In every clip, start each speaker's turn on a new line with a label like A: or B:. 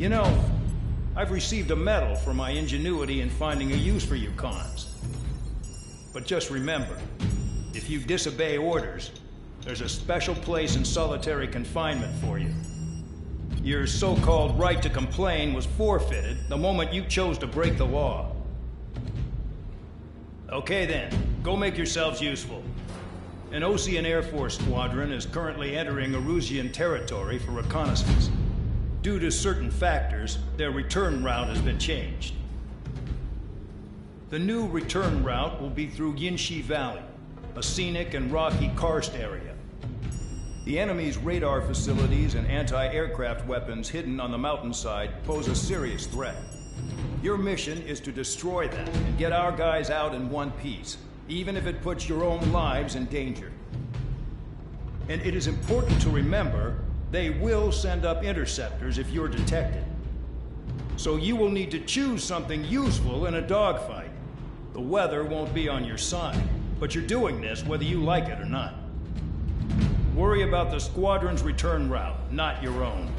A: You know, I've received a medal for my ingenuity in finding a use for you cons. But just remember, if you disobey orders, there's a special place in solitary confinement for you. Your so-called right to complain was forfeited the moment you chose to break the law. Okay then, go make yourselves useful. An Osean Air Force squadron is currently entering Erusian territory for reconnaissance. Due to certain factors, their return route has been changed. The new return route will be through Yinshi Valley, a scenic and rocky karst area. The enemy's radar facilities and anti-aircraft weapons hidden on the mountainside pose a serious threat. Your mission is to destroy them and get our guys out in one piece, even if it puts your own lives in danger. And it is important to remember, they will send up interceptors if you're detected. So you will need to choose something useful in a dogfight. The weather won't be on your side, but you're doing this whether you like it or not. Worry about the squadron's return route, not your own.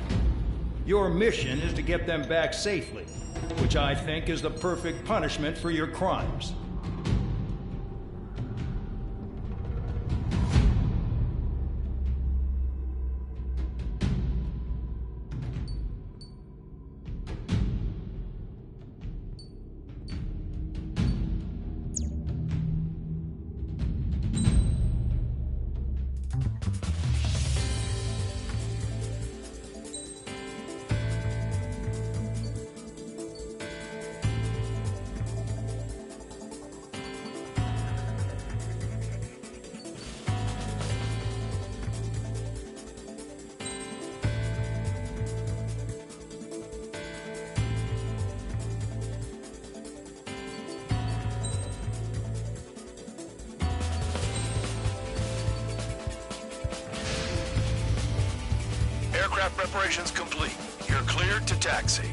A: Your mission is to get them back safely, which I think is the perfect punishment for your crimes.
B: Aircraft preparations complete. You're cleared to taxi.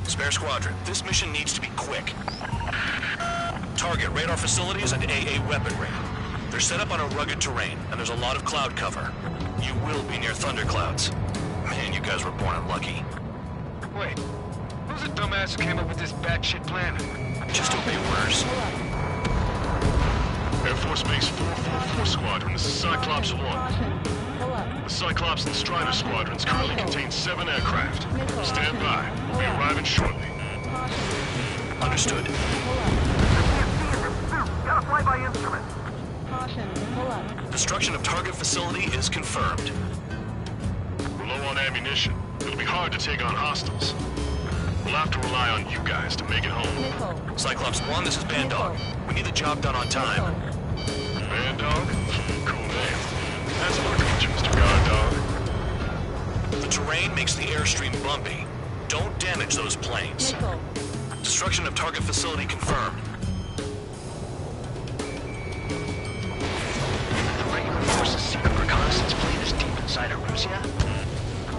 B: Spare Squadron, this mission needs to be quick. Target radar facilities and AA weaponry. They're set up on a rugged terrain, and there's a lot of cloud cover. You will be near thunderclouds. Man, you guys were born unlucky.
C: Wait, who's the dumbass who came up with this batshit plan?
B: Just obey orders.
D: Air Force Base 444 Squadron, this is Cyclops 1. The Cyclops and Strider squadrons currently contain 7 aircraft. Stand by. We'll be arriving shortly.
B: Understood.
E: Gotta fly by instrument.
F: Caution, pull up.
B: Destruction of target facility is confirmed.
D: We're low on ammunition. It'll be hard to take on hostiles. We'll have to rely on you guys to make it home.
F: Nickel.
B: Cyclops 1, this is Bandog. We need the job done on time.
D: Bandog? Cool name. That's our culture, Mr. Guard Dog.
B: The terrain makes the airstream bumpy. Don't damage those planes.
F: Nickel.
B: Destruction of target facility confirmed.
C: The regular force's secret reconnaissance plane is deep inside Erusia?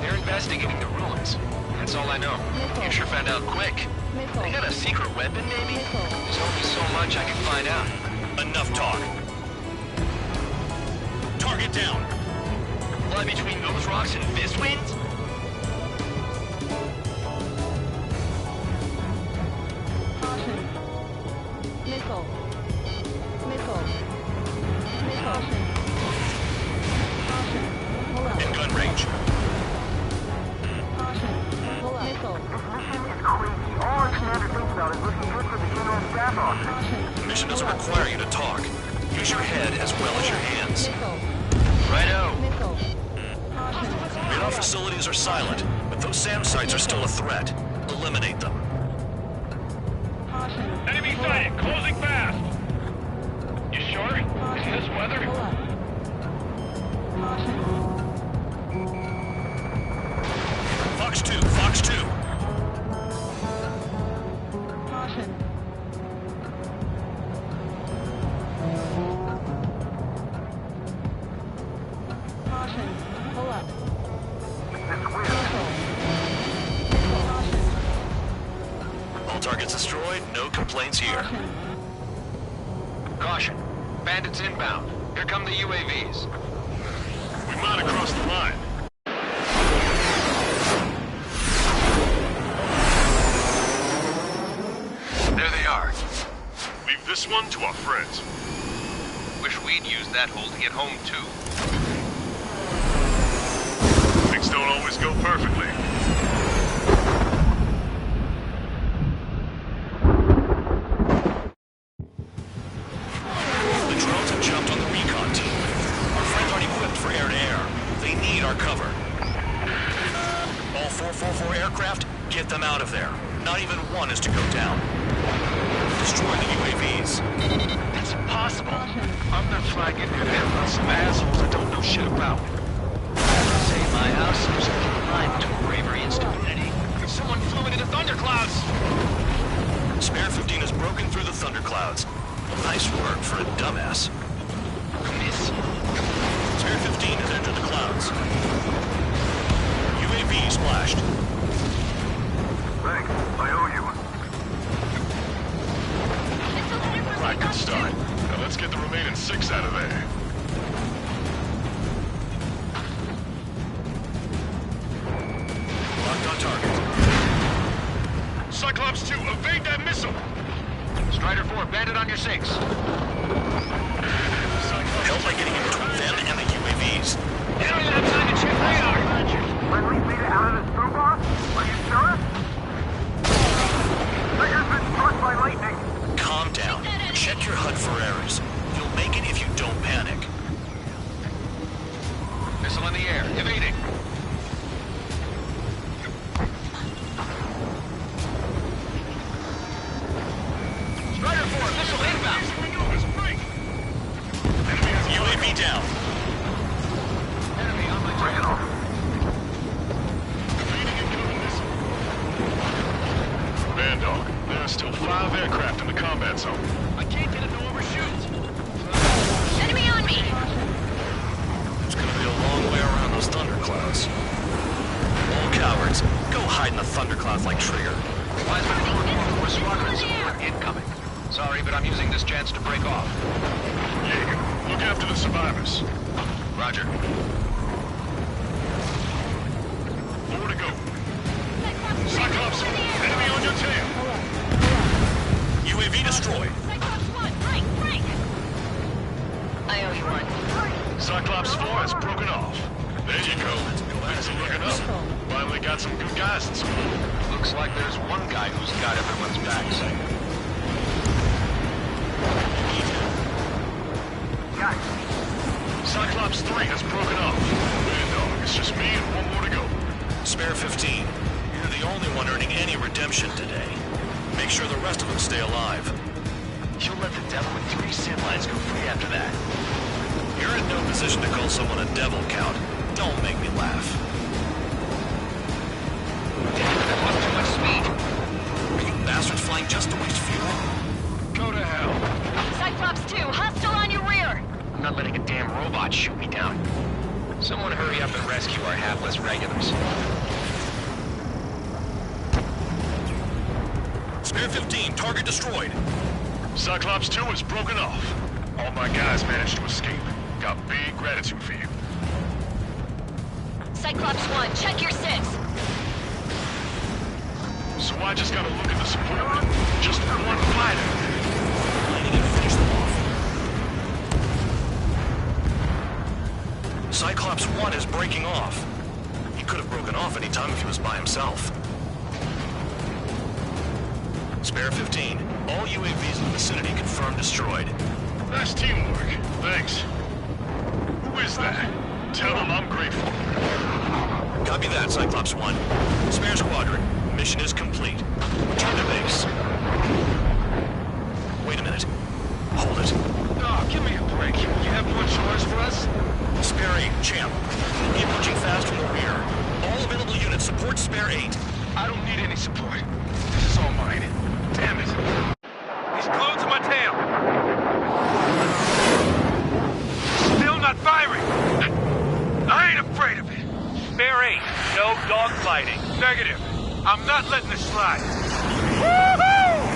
C: They're investigating the ruins. That's all I know. You sure found out quick.
F: Nickel.
C: They got a secret weapon, maybe? There's only so much I can find out.
B: Enough talk. Target down.
C: Fly between those rocks and fist winds?
F: Caution. Nickel. Nickel. Nickel. Caution. Pull up.
B: In gun range.
F: Caution. Pull up. Nickel.
E: This mission is crazy. All our commander thinks about is looking good for the General Staff Office.
F: Caution.
B: Mission doesn't require you to talk. Use your head as well as your hands.
F: Nickel.
C: Righto.
F: Nickel. Caution.
B: Radar facilities are silent, but those SAM sites are still a threat. Eliminate them.
F: Caution.
C: Enemy
F: Pull
C: sighted,
F: up.
C: closing fast. You sure?
F: Caution.
C: In this weather?
F: Pull up. Caution.
B: Fox 2, Fox 2. gets destroyed, no complaints here.
C: Caution. Bandits inbound. Here come the UAVs.
D: We might have crossed the line.
C: There they are.
D: Leave this one to our friends.
C: Wish we'd used that hole to get home, too.
D: Things don't always go perfectly.
B: The drones have jumped on the recon team. Our friends aren't equipped for air-to-air. They need our cover. All 444 aircraft, get them out of there. Not even one is to go down. Destroy the UAVs.
C: That's impossible. I'm not flying in there with some assholes I don't know shit about. Say my house was a line between bravery and stupidity. Someone flew into the thunderclouds.
B: Spare 15 has broken through the thunderclouds. Nice work for a dumbass.
C: Miss.
B: Spare 15 has entered the clouds. UAV splashed.
E: Thanks. I owe you.
D: Right, good start. Now let's get the remaining 6 out of there.
B: Locked on target.
D: Cyclops 2, evade that missile!
C: Strider 4, bandit on your 6.
B: Help by getting in between them and the UAVs.
C: Enemy labs on your check radar.
E: Friendly beta out of this screwball? Are you sure? Trigger's been struck by lightning.
B: Calm down. Check your HUD for errors. You'll make it if you don't panic.
C: Missile in the air, evading. Strider 4, missile inbound.
B: UAV down.
C: Enemy on my
E: Bring it
C: trail.
E: off.
D: Man dog, there are still 5 aircraft in the combat zone.
C: I can't get him to overshoot.
G: Enemy on me!
B: It's gonna be a long way around those thunderclouds. All cowards, go hide in the thunderclouds like Trigger.
C: Wiseman 444 squadron support incoming. Sorry, but I'm using this chance to break off.
D: Jaeger, look after the survivors.
C: Roger.
D: 4 to go. Cyclops, enemy on your tail.
B: UAV destroyed.
G: Cyclops 1, Frank! I owe you one.
D: Cyclops 4 has broken off. There you go. Things are looking up. Finally got some good guys in school.
C: Looks like there's one guy who's got everyone's backs.
E: Guys,
D: Cyclops 3 has broken off. Man dog, it's just me and 1 more to go.
B: Spare 15. You're the only one earning any redemption today. Make sure the rest of them stay alive.
C: You'll let the devil with 3 sim lines go free after that.
B: You're in no position to call someone a devil, Count. Don't make me laugh.
C: Damn it, I lost too much speed.
B: Are you bastards flying just to waste fuel?
C: Go to hell.
G: Cyclops 2, hostile on your rear!
C: I'm not letting a damn robot shoot me down. Someone hurry up and rescue our hapless regulars.
B: Spare 15, target destroyed.
D: Cyclops 2 has broken off. All my guys managed to escape. Got big gratitude for you.
G: Cyclops 1, check your 6.
D: So I just gotta look at the support. Just 1 fighter.
B: I need to finish them off. Cyclops 1 is breaking off. He could have broken off any time if he was by himself. Spare 15. All UAVs in the vicinity confirmed destroyed.
D: Nice teamwork. Thanks. Who is that? Tell him I'm grateful.
B: Copy that, Cyclops 1. Spare squadron. Mission is complete. Return to base. Wait a minute. Hold it.
C: Oh, give me a break. You have more chores for us?
B: Spare 8, Champ. We'll be approaching fast from the rear. All available units support Spare 8.
C: I don't need any support. This is all mine. Damn it. He's glued to my tail. Still not firing. I ain't afraid of it. Spare 8, no dogfighting. Negative. I'm not letting this slide. Woohoo!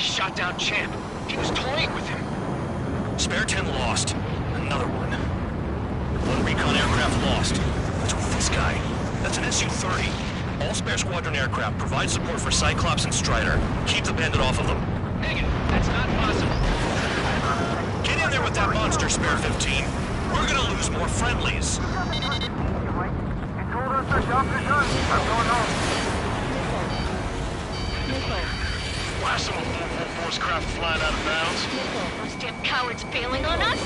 C: shot down Champ. He was toying with him.
B: Spare 10 lost. Another one. One recon aircraft lost. What's with this guy? That's an Su-30. All spare squadron aircraft provide support for Cyclops and Strider. Keep the Bandit off of them.
C: Negative. That's not possible.
B: Get in there with that monster, Spare 15. We're gonna lose more friendlies.
E: You told us the jobs are done. I'm going home.
D: Why some of Force craft flying out of bounds?
G: Those damn cowards bailing on us?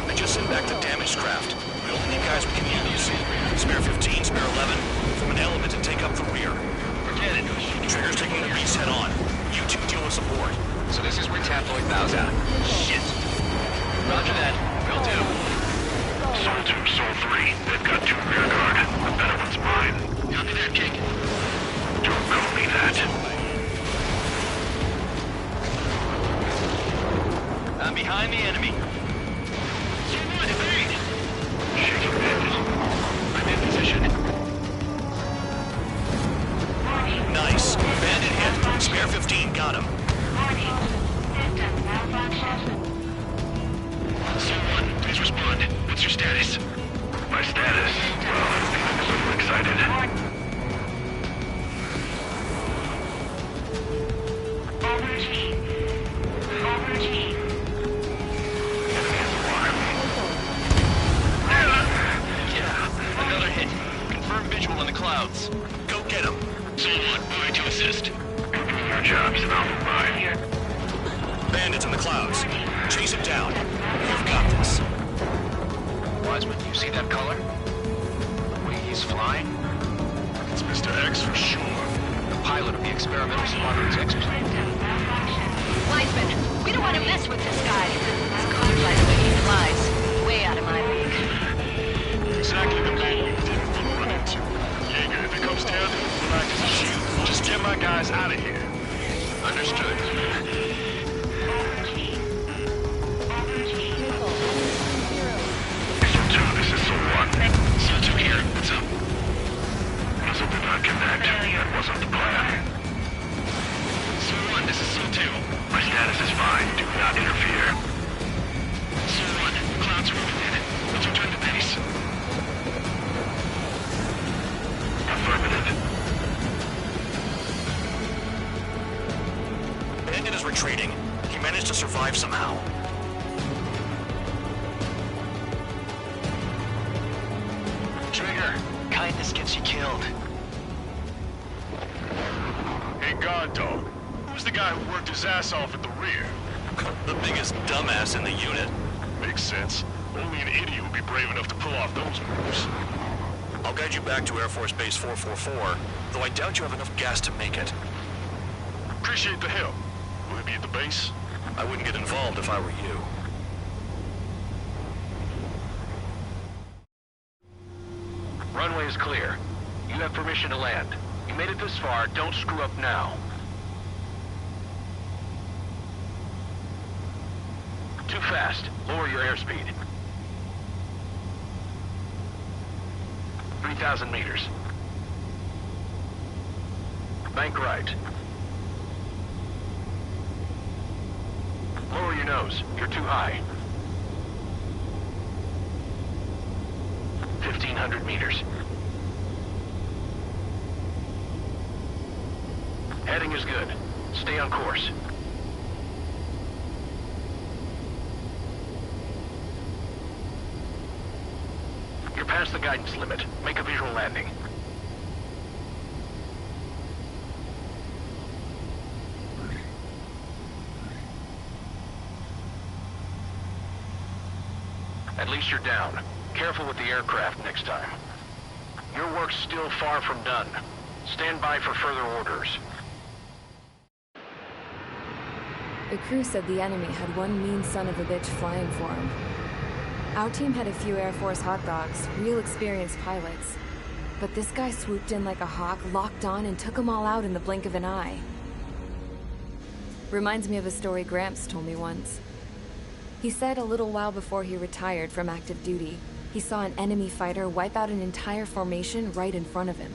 B: I just sent back the damaged craft. We only need guys we can use. Spare 15, Spare 11, form an element and take up the rear.
C: Forget it.
B: Trigger's taking the beast head on. You two deal with support.
C: So this is where Tabloid bows out. Shit. Roger that. Will do.
D: Soul 2, Soul 3. They've got 2 rear guard. The better one's mine.
C: Copy that, King.
D: Don't call me that.
C: I'm behind the enemy. Someone evade!
D: Shaking bandit.
C: I'm in position.
B: Nice. Bandit hit. Spare 15 got him.
D: Someone, please respond. What's your status? My status? Well, I'm a little excited.
C: Yeah, another hit. Confirm visual in the clouds.
B: Go get him.
D: Someone, moving to assist. Your job's an awful mine.
B: Bandits in the clouds. Chase him down. You've got this.
C: Wiseman, you see that color? The way he's flying?
D: It's Mr. X for sure.
C: The pilot of the experimental squadron's X-plane.
G: Wiseman, we don't want to mess with this guy. He's cold like the way he flies. Way out of my league.
D: Exactly the man you didn't want to run into. Jaeger, if it comes down to it, we'll act as a shield. Just get my guys out of here.
C: Understood.
D: Soul 2, this is Soul 1. Soul 2 here. What's up? Muzzle did not connect. That wasn't the plan.
C: Soul 1, this is Soul 2.
D: My status is fine. Do not interfere.
C: Soul 1, clouds are moving in. Let's return to base.
D: Affirmative.
B: Bandit is retreating. He managed to survive somehow.
C: Trigger, kindness gets you killed.
D: Hey, guard dog. Who's the guy who worked his ass off at the rear?
B: The biggest dumbass in the unit.
D: Makes sense. Only an idiot would be brave enough to pull off those moves.
B: I'll guide you back to Air Force Base 444, though I doubt you have enough gas to make it.
D: Appreciate the help. Will it be at the base?
B: I wouldn't get involved if I were you.
C: Runway is clear. You have permission to land. You made it this far, don't screw up now. Too fast. Lower your airspeed. 3,000 meters. Bank right. Lower your nose. You're too high. 1,500 meters. Heading is good. Stay on course. You're past the guidance limit. Make a visual landing. At least you're down. Careful with the aircraft next time. Your work's still far from done. Stand by for further orders.
H: The crew said the enemy had one mean son of a bitch flying for him. Our team had a few Air Force hot dogs, real experienced pilots. But this guy swooped in like a hawk, locked on, and took them all out in the blink of an eye. Reminds me of a story Gramps told me once. He said a little while before he retired from active duty, he saw an enemy fighter wipe out an entire formation right in front of him.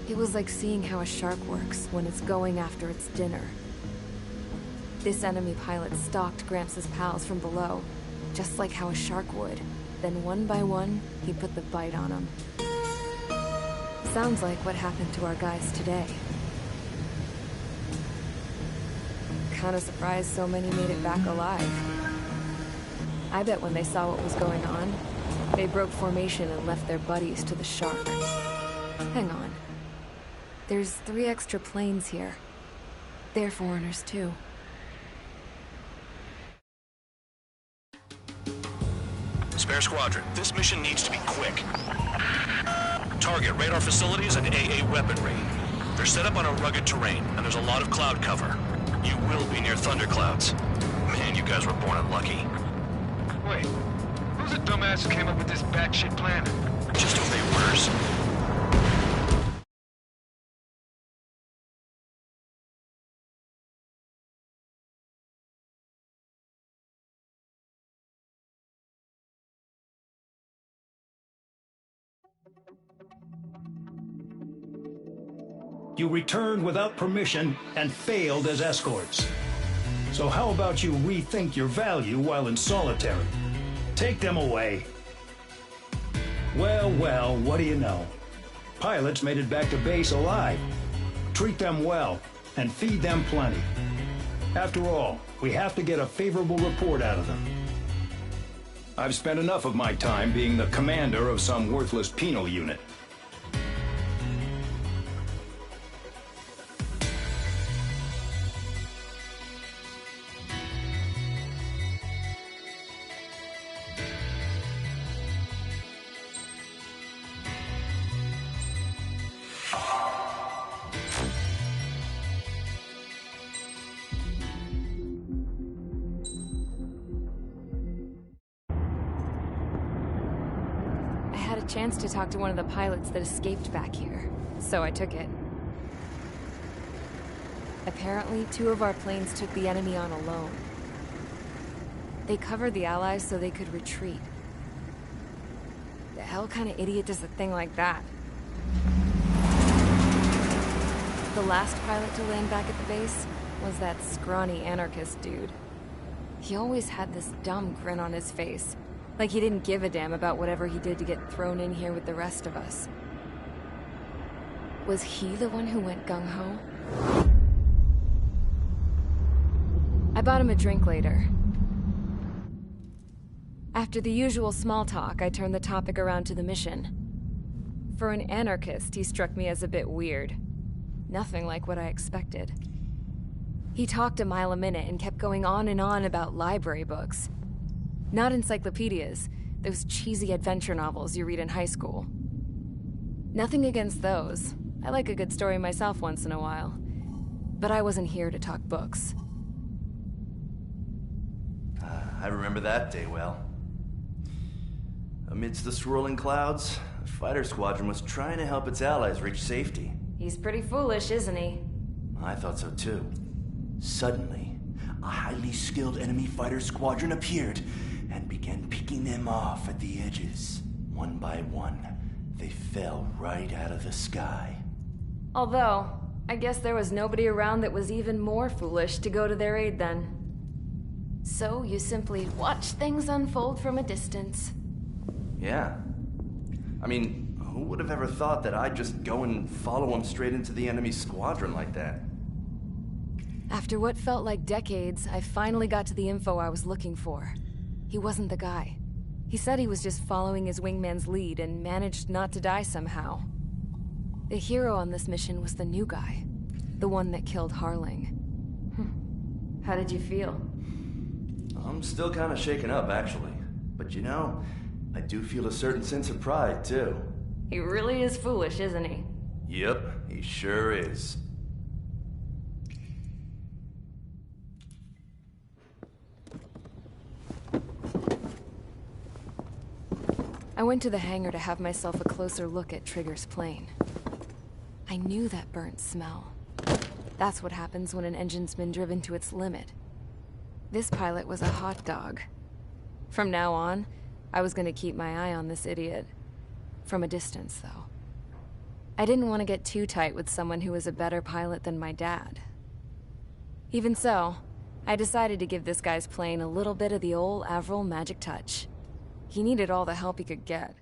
H: It was like seeing how a shark works when it's going after its dinner. This enemy pilot stalked Gramps' pals from below, just like how a shark would. Then one by one, he put the bite on them. Sounds like what happened to our guys today. Kinda surprised so many made it back alive. I bet when they saw what was going on, they broke formation and left their buddies to the shark. Hang on. There's 3 extra planes here. They're foreigners too.
B: Spare Squadron, this mission needs to be quick. Target radar facilities and AA weaponry. They're set up on a rugged terrain, and there's a lot of cloud cover. You will be near thunderclouds. Man, you guys were born unlucky.
C: Wait, who's the dumbass who came up with this batshit plan?
B: Just obey orders.
A: You returned without permission and failed as escorts. So how about you rethink your value while in solitary? Take them away. Well, well, what do you know? Pilots made it back to base alive. Treat them well and feed them plenty. After all, we have to get a favorable report out of them. I've spent enough of my time being the commander of some worthless penal unit.
H: Chance to talk to one of the pilots that escaped back here, so I took it. Apparently, 2 of our planes took the enemy on alone. They covered the Allies so they could retreat. The hell kind of idiot does a thing like that? The last pilot to land back at the base was that scrawny anarchist dude. He always had this dumb grin on his face. Like he didn't give a damn about whatever he did to get thrown in here with the rest of us. Was he the one who went gung-ho? I bought him a drink later. After the usual small talk, I turned the topic around to the mission. For an anarchist, he struck me as a bit weird. Nothing like what I expected. He talked a mile a minute and kept going on and on about library books. Not encyclopedias, those cheesy adventure novels you read in high school. Nothing against those. I like a good story myself once in a while. But I wasn't here to talk books.
I: I remember that day well. Amidst the swirling clouds, the fighter squadron was trying to help its allies reach safety.
H: He's pretty foolish, isn't he?
I: I thought so too. Suddenly, a highly skilled enemy fighter squadron appeared and began picking them off at the edges. One by one, they fell right out of the sky.
H: Although, I guess there was nobody around that was even more foolish to go to their aid then. So you simply watch things unfold from a distance.
I: Yeah. I mean, who would have ever thought that I'd just go and follow them straight into the enemy squadron like that?
H: After what felt like decades, I finally got to the info I was looking for. He wasn't the guy. He said he was just following his wingman's lead and managed not to die somehow. The hero on this mission was the new guy. The one that killed Harling. How did you feel?
I: I'm still kind of shaken up, actually. But you know, I do feel a certain sense of pride, too.
H: He really is foolish, isn't he?
I: Yep, he sure is.
H: I went to the hangar to have myself a closer look at Trigger's plane. I knew that burnt smell. That's what happens when an engine's been driven to its limit. This pilot was a hot dog. From now on, I was going to keep my eye on this idiot. From a distance, though. I didn't want to get too tight with someone who was a better pilot than my dad. Even so, I decided to give this guy's plane a little bit of the old Avril magic touch. He needed all the help he could get.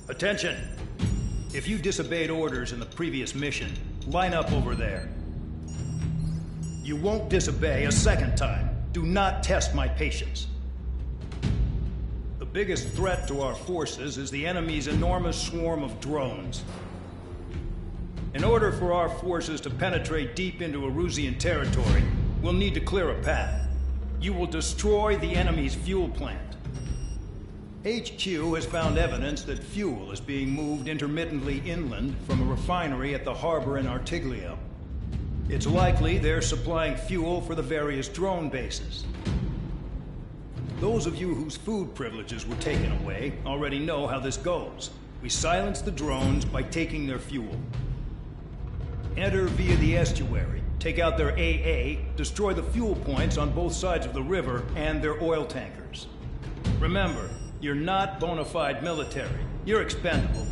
A: Attention! If you disobeyed orders in the previous mission, line up over there. You won't disobey a second time. Do not test my patience. The biggest threat to our forces is the enemy's enormous swarm of drones. In order for our forces to penetrate deep into Erusian territory, we'll need to clear a path. You will destroy the enemy's fuel plant. HQ has found evidence that fuel is being moved intermittently inland from a refinery at the harbor in Artiglio. It's likely they're supplying fuel for the various drone bases. Those of you whose food privileges were taken away already know how this goes. We silence the drones by taking their fuel. Enter via the estuary, take out their AA, destroy the fuel points on both sides of the river and their oil tankers. Remember, you're not bona fide military. You're expendable.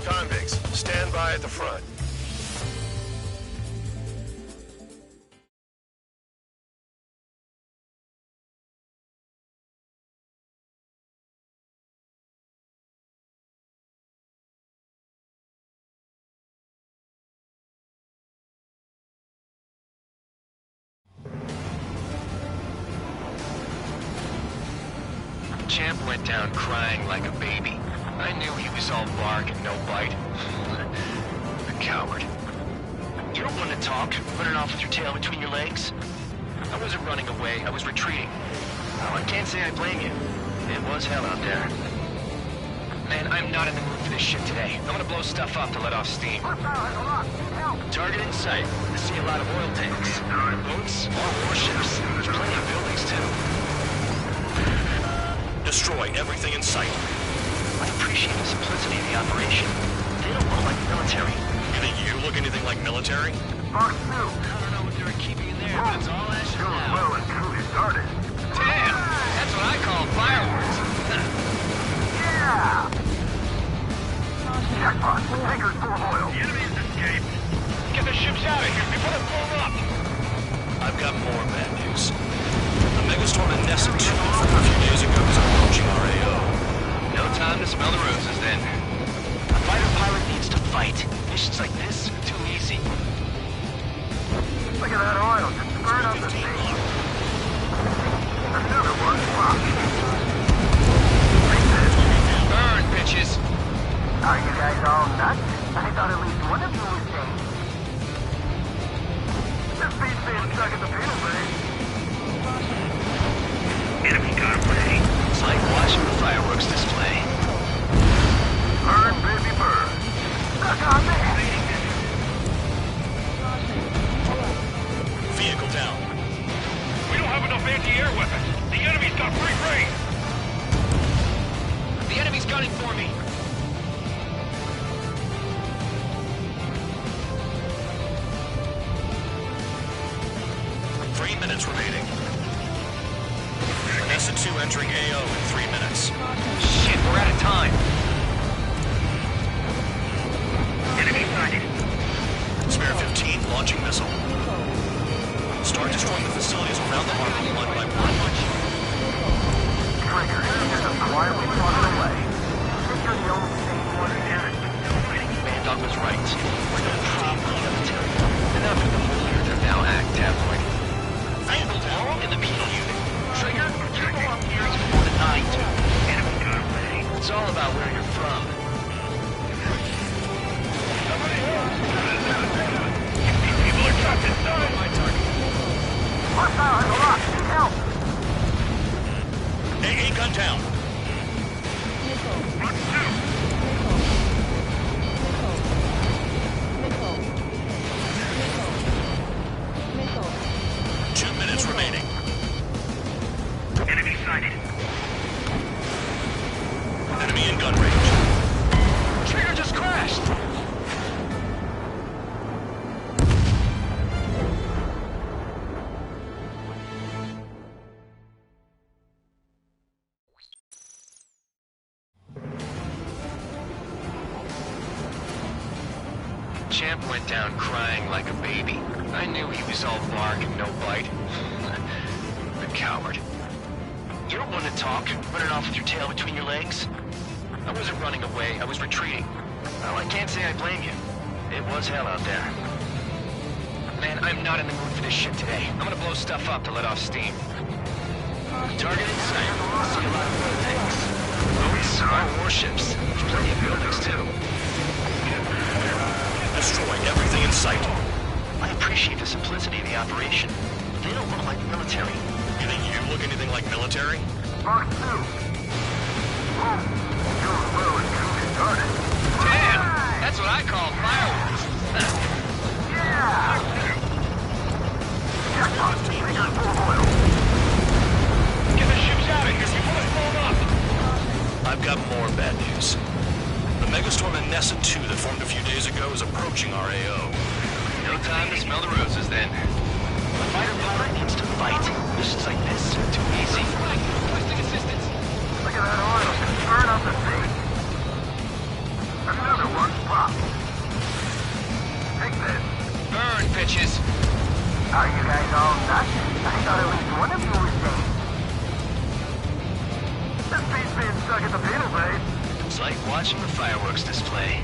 D: Convicts, stand by at the front.
C: Champ went down crying like a baby. I knew he was all bark and no bite. The coward. You don't want to talk, running off with your tail between your legs? I wasn't running away, I was retreating. Oh, I can't say I blame you. It was hell out there. Man, I'm not in the mood for this shit today. I'm gonna blow stuff up to let off steam. Target in sight. I see a lot of oil tanks. Boats, more warships. There's plenty of buildings, too.
B: Destroy everything in sight.
C: I appreciate the simplicity of the operation. They don't look like military.
B: You think you look anything like military?
E: Fox 2.
C: I don't know what they were keeping in there, but it's all ash
E: You're
C: now.
E: well and truly started.
C: Damn! That's what I call fireworks.
E: Yeah! Jackpot. Tanker's full of oil.
C: The enemy's escaped. Get the ships out of here before they blow up.
B: I've got more bad news. The Megastorm and Nessa 2 from a few days ago is approaching our AO.
C: No time to smell the roses, then. A fighter pilot needs to fight. Missions like this are too easy.
E: Look at that oil just spurred up the sea. Another one popped.
C: Burn, bitches!
E: Are you guys all nuts? I thought at least one of you was safe. This beast being stuck at the penal bay. Enemy gunplay.
C: It's like watching the fireworks display.
E: Burn, baby, burn. Stuck on there.
B: Vehicle down.
D: We don't have enough anti-air weapons. The enemy's got free reign.
C: The enemy's gunning for me.
B: 3 minutes remaining. Vanessa 2 entering AO in 3 minutes.
C: Shit, we're out of time.
E: Enemy sighted.
B: Spare 15 launching missile. Start destroying the facilities around the harbor one by one.
E: Trigger, just quietly flutter away. Think you're the only sane one here.
C: Bandog was right. We're no problem military. Enough of the whole year they're now act tabloid. I belong in the penal unit. Trigger, you belong here even more than I do.
E: Enemy gunplay.
C: It's all about where you're from.
D: People are trapped inside.
B: My target.
E: Hostile in the lock. Need help.
B: AA gun down.
F: Missile.
B: 2 minutes remaining.
E: Enemy sighted.
B: Enemy in gun range.
C: Trigger just crashed! Champ went down crying like a baby. I knew he was all bark and no bite. The coward. You don't want to talk, running off with your tail between your legs? I wasn't running away, I was retreating. Well, I can't say I blame you. It was hell out there. Man, I'm not in the mood for this shit today. I'm gonna blow stuff up to let off steam. Target in sight. See a lot of good things. Boats, our warships. There's plenty of buildings, too.
B: Destroy everything in sight.
C: I appreciate the simplicity of the operation. They don't look like military.
B: You think you look anything like military?
E: Box 2. Doing well and good started.
C: Damn! That's what I call fireworks.
E: Yeah! Jackpot. Trigger full oil.
D: Get the ships out of here. People are blown up.
B: I've got more bad news. The Megastorm and Nessa 2 that formed a few days ago is approaching our AO.
C: No time to smell the roses, then. A fighter pilot needs to fight. Missions like this are too easy. Requesting assistance.
E: Look at that oil just burn up the sea. Another one popped. Take this.
C: Burn, bitches.
E: Are you guys all nuts? I thought at least one of you was safe. This beast being stuck at the penal bay.
C: It's like watching the fireworks display.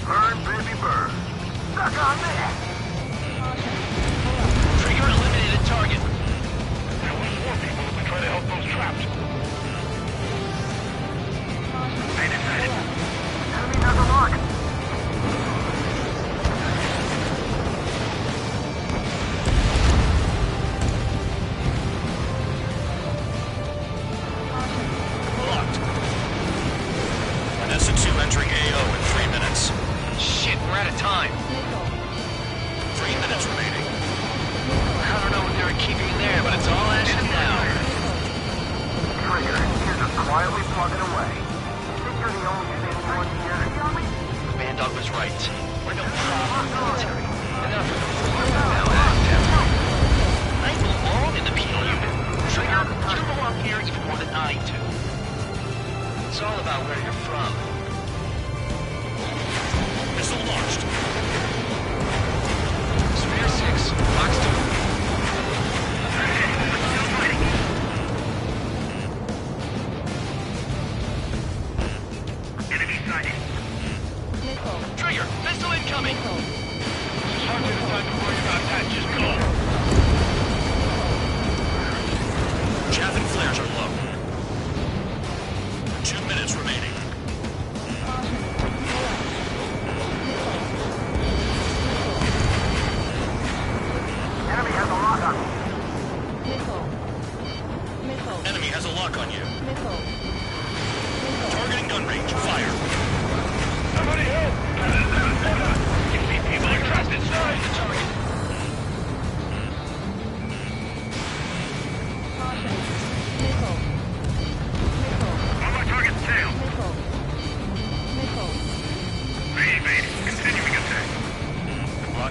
E: Burn, baby, burn. Stuck on there.
C: Trigger eliminated target.
D: There was more people if we try to help those trapped.
E: Enemy has a lock.
B: Locked. Vanessa 2 entering AO in 3 minutes.
C: Shit, we're out of time.
B: 3 minutes remaining.
C: I don't know what they were keeping in there, but it's all ashes now.
E: Trigger, you're just quietly plugging away. Think you're the only sane one here?
C: Bandog was right. We're no problem military. Enough of the war now act. I belong in the penal unit. Trigger, you belong here even more than I do. It's all about where you're from.
B: Missile launched.
C: Spare 6, box 2.
E: Enemy sighted.
F: Missile.
C: Trigger, missile incoming!
F: Missile.
D: Sergeant, it's time to worry about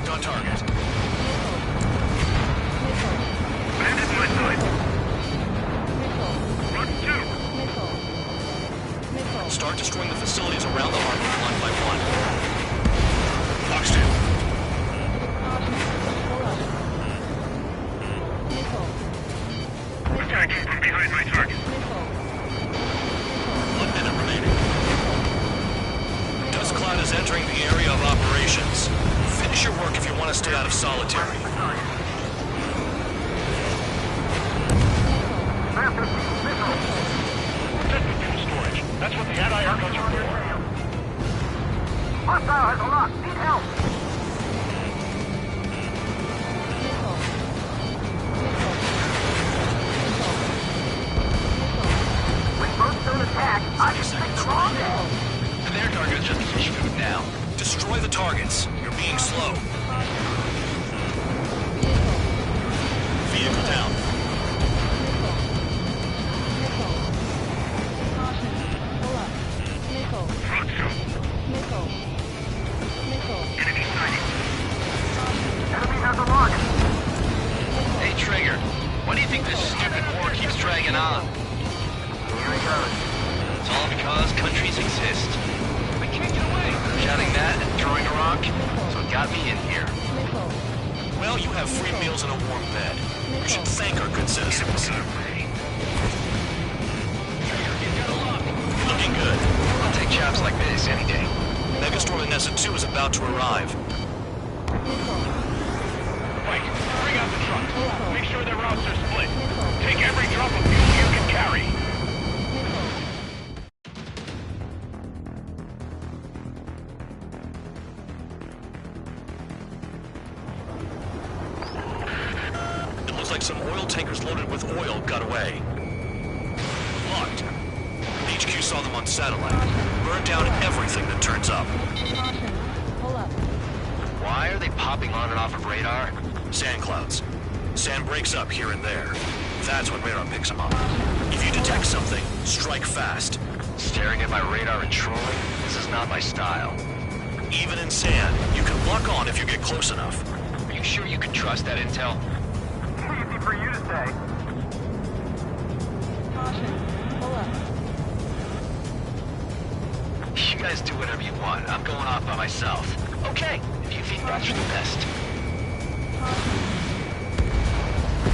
B: Locked on target.
D: Bandit my side. Rock 2.
B: Start destroying the facilities around the harbor one by one. Fox 2.
D: Attacking from behind my target.
B: 1 minute remaining. Dust cloud is entering the area of operations. Finish your work if you want to stay out of solitary.
D: Objective fuel storage. That's what the anti-air guns are for.
E: Hostile has a lock. Need help. When boats don't attack, I can take them all down.
C: Their target is just fish food now.
B: Destroy the targets. You're being slow. Vehicle down.
D: Enemy sighting.
E: Enemy has a lock.
C: Hey, Trigger. Why do you think this stupid war keeps dragging on?
E: Here he goes.
C: It's all because countries exist. We can't get away. Shouting that and throwing a rock, so it got me in here.
B: Well, you have free meals and a warm bed. You should thank our good citizens. Looking good.
C: I'll take jobs like this any day.
B: Megastorm Vanessa 2 is about to arrive.
D: Mike, bring out the trucks. Make sure their routes are split. Take every drop of fuel you can carry.
B: It looks like some oil tankers loaded with oil got away. Locked. HQ saw them on satellite. Burn down everything that turns up.
F: Pull up.
C: Why are they popping on and off of radar?
B: Sand clouds. Sand breaks up here and there. That's when radar picks them up. If you detect something, strike fast.
C: Staring at my radar and trolling? This is not my style.
B: Even in sand, you can lock on if you get close enough.
C: Are you sure you can trust that intel?
E: Easy for you to say.
F: Caution. Pull up.
C: You guys do whatever you want. I'm going off by myself. Okay, if you think that's for the best.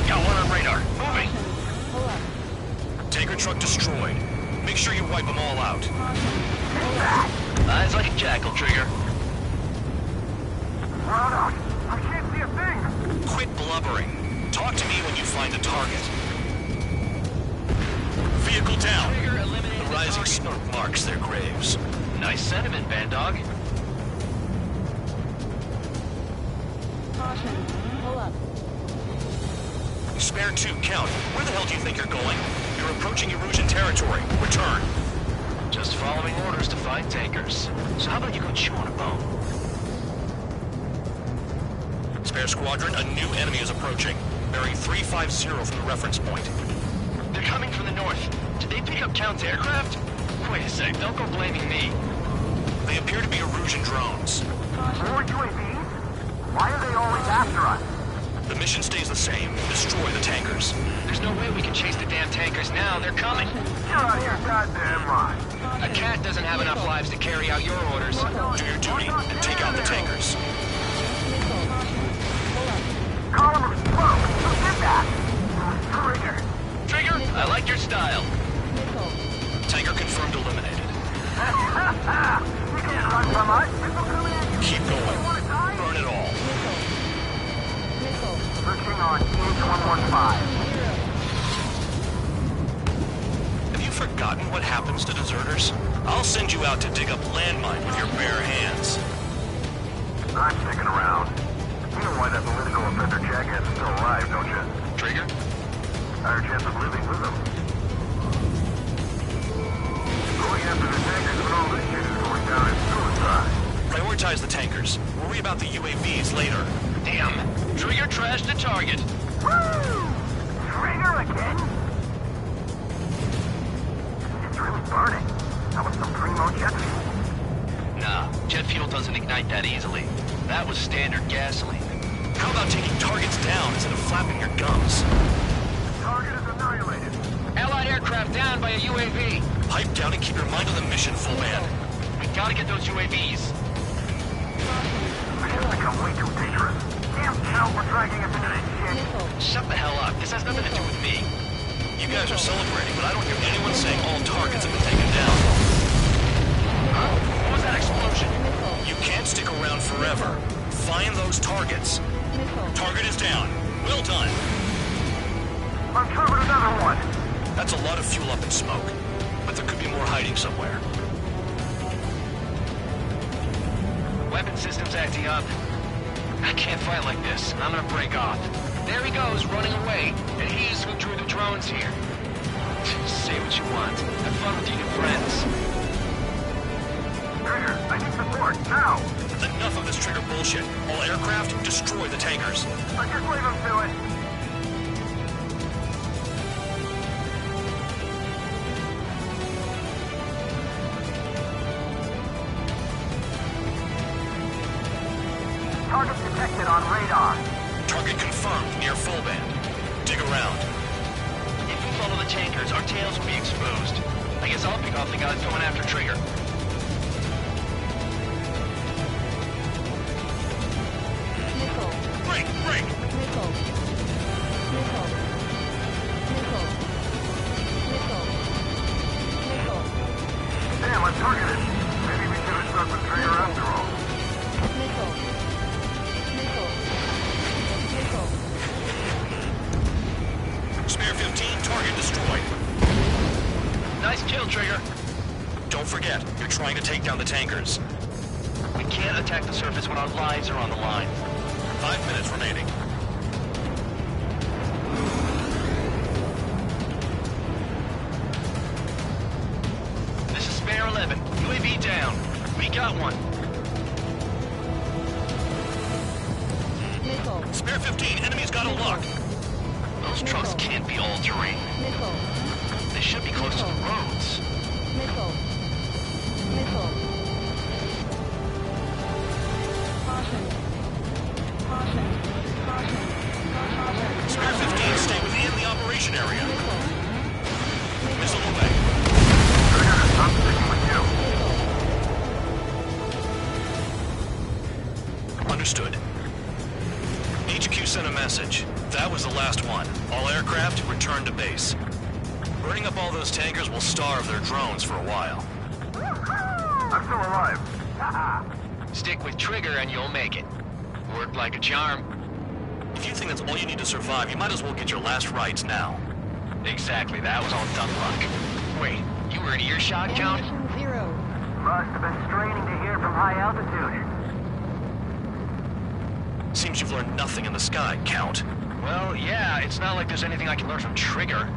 C: Got one on radar. Moving.
F: Pull up.
B: Tanker truck destroyed. Make sure you wipe them all out.
C: Eyes like a jackal, Trigger.
E: Hold on. I can't see a thing.
B: Quit blubbering. Talk to me when you find a target. Vehicle down. The rising smoke marks their graves.
C: Nice sentiment, Bandog.
F: Caution. Pull up.
B: Spare 2, count. Where the hell do you think you're going? You're approaching Erusian territory. Return.
C: Just following orders to find tankers. So how about you go chew on a bone?
B: Spare squadron, a new enemy is approaching. Bearing 350 from the reference point.
C: They're coming from the north. Did they pick up Count's aircraft? Wait a sec, don't go blaming me.
B: They appear to be Erusian drones.
E: More UAVs? Why are they always after us?
B: The mission stays the same. Destroy the tankers.
C: There's no way we can chase the damn tankers now. They're coming.
E: You're out of your goddamn mind.
C: A cat doesn't have enough lives to carry out your orders.
B: Do your duty and take out the tankers.
E: Column of smoke. Who did that? Trigger.
C: Trigger, I like your style.
B: Tanker confirmed eliminated.
E: You can't run from us. Missile coming at you.
B: Keep going.
E: You wanna die?
B: Burn it all.
E: Searching on EH-115.
B: Have you forgotten what happens to deserters? I'll send you out to dig up landmine with your bare hands.
E: I'm sticking around. You know why that political offender jackass is still alive, don't you?
C: Trigger?
E: Higher chance of living with him. Going after the tankers when all this shit is going down is suicide.
B: Prioritize the tankers. Worry about the UAVs later.
C: Damn. Trigger trashed the target.
E: Woo! Trigger again? It's really burning. How about some primo jet fuel?
C: Nah, jet fuel doesn't ignite that easily. That was standard gasoline.
B: How about taking targets down instead of flapping your gums?
E: Target is annihilated.
C: Allied aircraft down by a UAV.
B: Pipe down and keep your mind on the mission, full man.
C: We gotta get those UAVs.
E: This has become way too dangerous. Damn cow for dragging us into this shit.
F: Missile.
C: Shut the hell up. This has nothing to do with me.
B: You guys are celebrating, but I don't hear anyone saying all targets have been taken down.
C: Huh? What was that explosion?
F: Missile.
B: You can't stick around forever. Find those targets.
F: Missile.
B: Target is down. Well done.
E: Uncovered another one.
B: That's a lot of fuel up in smoke. But there could be more hiding somewhere.
C: Weapon system's acting up. I can't fight like this. I'm gonna break off. There he goes, running away. And he's who drew the drones here. Say what you want. Have fun with your new friends.
E: Trigger, I need support, now.
B: Enough of this Trigger bullshit. All aircraft, destroy the tankers.
E: I just leave him to it. Target detected on radar.
B: Target confirmed near full band. Dig around.
C: If we follow the tankers, our tails will be exposed. I guess I'll pick off the guys going after Trigger.
F: Missile.
B: Break! Break!
F: Missile. Missile. Missile. Missile. Missile.
E: Damn, I'm targeted. Maybe we should have stuck with Trigger after all.
F: Missile. Missile. Missile.
B: Spare 15, target destroyed.
C: Nice kill, Trigger.
B: Don't forget, you're trying to take down the tankers.
C: We can't attack the surface when our lives are on the line.
B: 5 minutes remaining.
C: This is Spare 11. UAV down. We got one.
F: Missile.
B: Spare 15, enemy's got a lock.
C: Those trucks can't be all-terrain.
F: Missile.
C: They should be close to the roads.
F: Missile. Missile. Caution. Caution. Caution. Caution.
B: Spare 15, stay within the operation area.
F: Missile.
B: Missile away.
E: Trigger, I'm sticking with you.
B: Understood. HQ sent a message. That was the last one. All aircraft, return to base. Burning up all those tankers will starve their drones for a while.
E: I'm still alive. Haha.
C: Stick with Trigger and you'll make it. Worked like a charm.
B: If you think that's all you need to survive, you might as well get your last rites now.
C: Exactly, that was all dumb luck. Wait, you were in earshot, Count?
F: Ammunition 0.
E: Must have been straining to hear from high altitude.
B: Seems you've learned nothing in the sky, Count.
C: Well, yeah, it's not like there's anything I can learn from Trigger.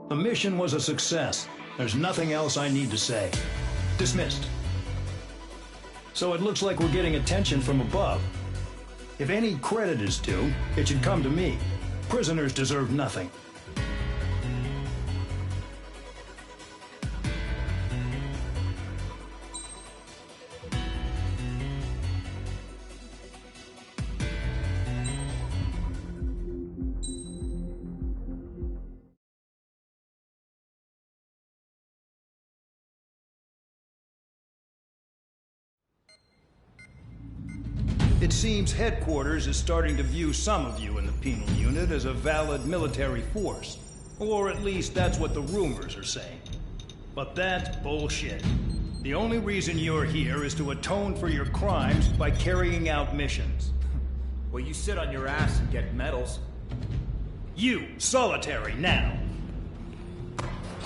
A: The mission was a success. There's nothing else I need to say. Dismissed. So it looks like we're getting attention from above. If any credit is due, it should come to me. Prisoners deserve nothing. It seems headquarters is starting to view some of you in the penal unit as a valid military force. Or at least that's what the rumors are saying. But that's bullshit. The only reason you're here is to atone for your crimes by carrying out missions.
J: Well, you sit on your ass and get medals.
A: You, solitary, now.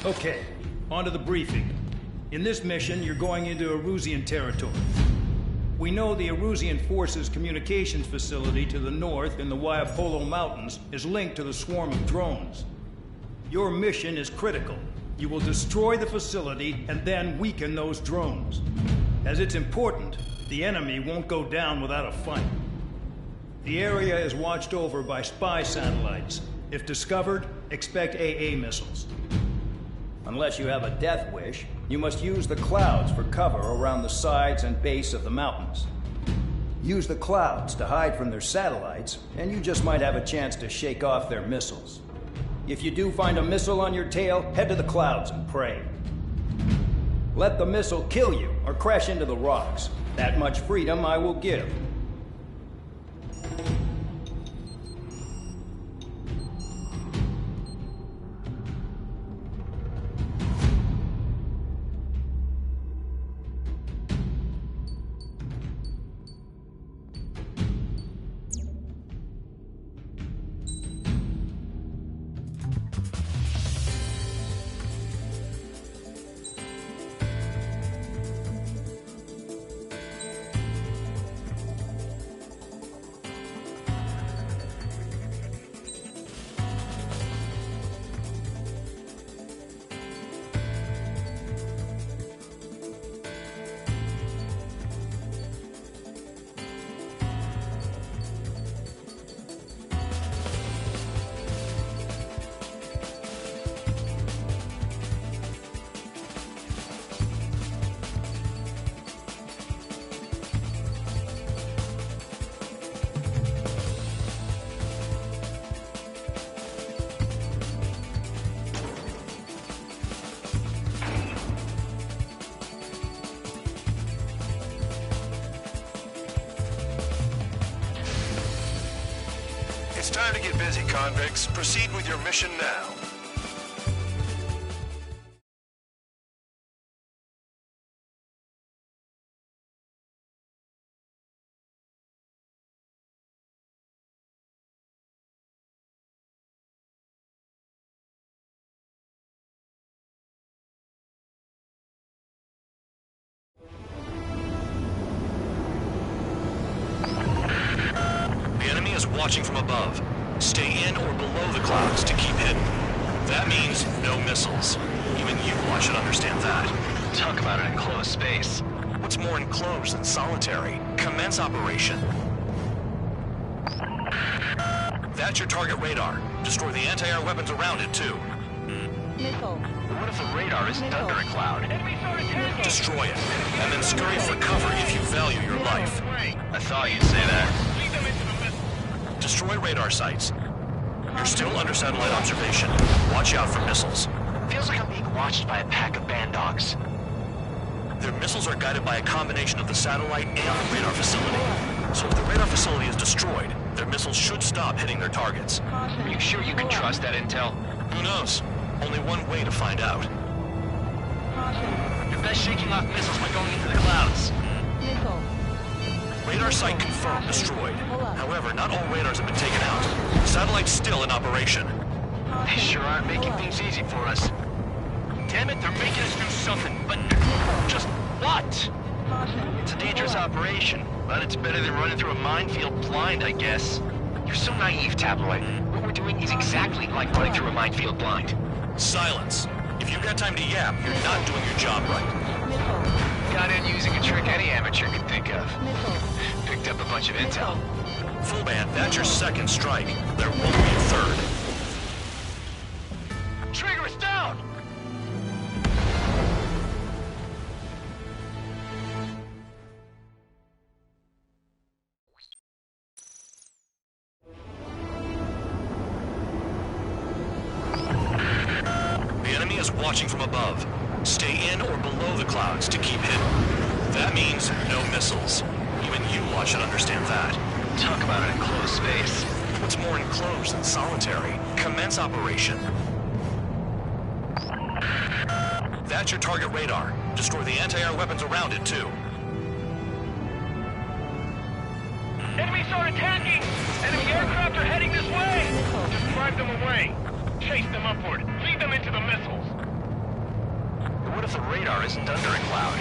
A: Okay, on to the briefing. In this mission, you're going into Erusian territory. We know the Erusian Forces communications facility to the north in the Waiapolo Mountains is linked to the swarm of drones. Your mission is critical. You will destroy the facility and then weaken those drones. As it's important, the enemy won't go down without a fight. The area is watched over by spy satellites. If discovered, expect AA missiles. Unless you have a death wish, you must use the clouds for cover around the sides and base of the mountains. Use the clouds to hide from their satellites, and you just might have a chance to shake off their missiles. If you do find a missile on your tail, head to the clouds and pray. Let the missile kill you or crash into the rocks. That much freedom I will give.
B: It's time to get busy, convicts. Proceed with your mission now. Watching from above. Stay in or below the clouds to keep hidden. That means no missiles. Even you should understand that.
C: Talk about an enclosed space.
B: What's more enclosed than solitary? Commence operation. That's your target radar. Destroy the anti-air weapons around it, too.
F: Missile.
C: What if the radar isn't under a cloud?
B: Destroy it, and then scurry for cover if you value your life.
C: I thought you'd say that.
B: Destroy radar sites. You're still under satellite observation. Watch out for missiles.
C: Feels like I'm being watched by a pack of band dogs.
B: Their missiles are guided by a combination of the satellite and the radar facility. So if the radar facility is destroyed, their missiles should stop hitting their targets.
C: Are you sure you can trust that intel?
B: Who knows? Only one way to find out.
C: You're best shaking off missiles by going into the clouds.
F: Missile.
B: Radar site confirmed destroyed. However, not all radars have been taken out. The satellite's still in operation.
C: They sure aren't making things easy for us. Damn it, they're making us do something, but just what? It's a dangerous operation, but it's better than running through a minefield blind, I guess. You're so naive, Tabloid. What we're doing is exactly like running through a minefield blind.
B: Silence. If you've got time to yap, you're not doing your job right.
C: Got in using a trick any amateur could think of. Picked up a bunch of intel.
B: Full band, that's your second strike. There won't be a third.
C: Trigger is down!
B: The enemy is watching from above. Stay in or below the clouds to keep hidden. That means no missiles. Even you should understand that.
C: Talk about an enclosed space.
B: What's more enclosed than solitary? Commence operation. That's your target radar. Destroy the anti-air weapons around it, too.
C: Enemies are attacking! Enemy aircraft are heading this way! Just drive them away. Chase them upward. Lead them into the missiles.
B: What if the radar isn't under a cloud?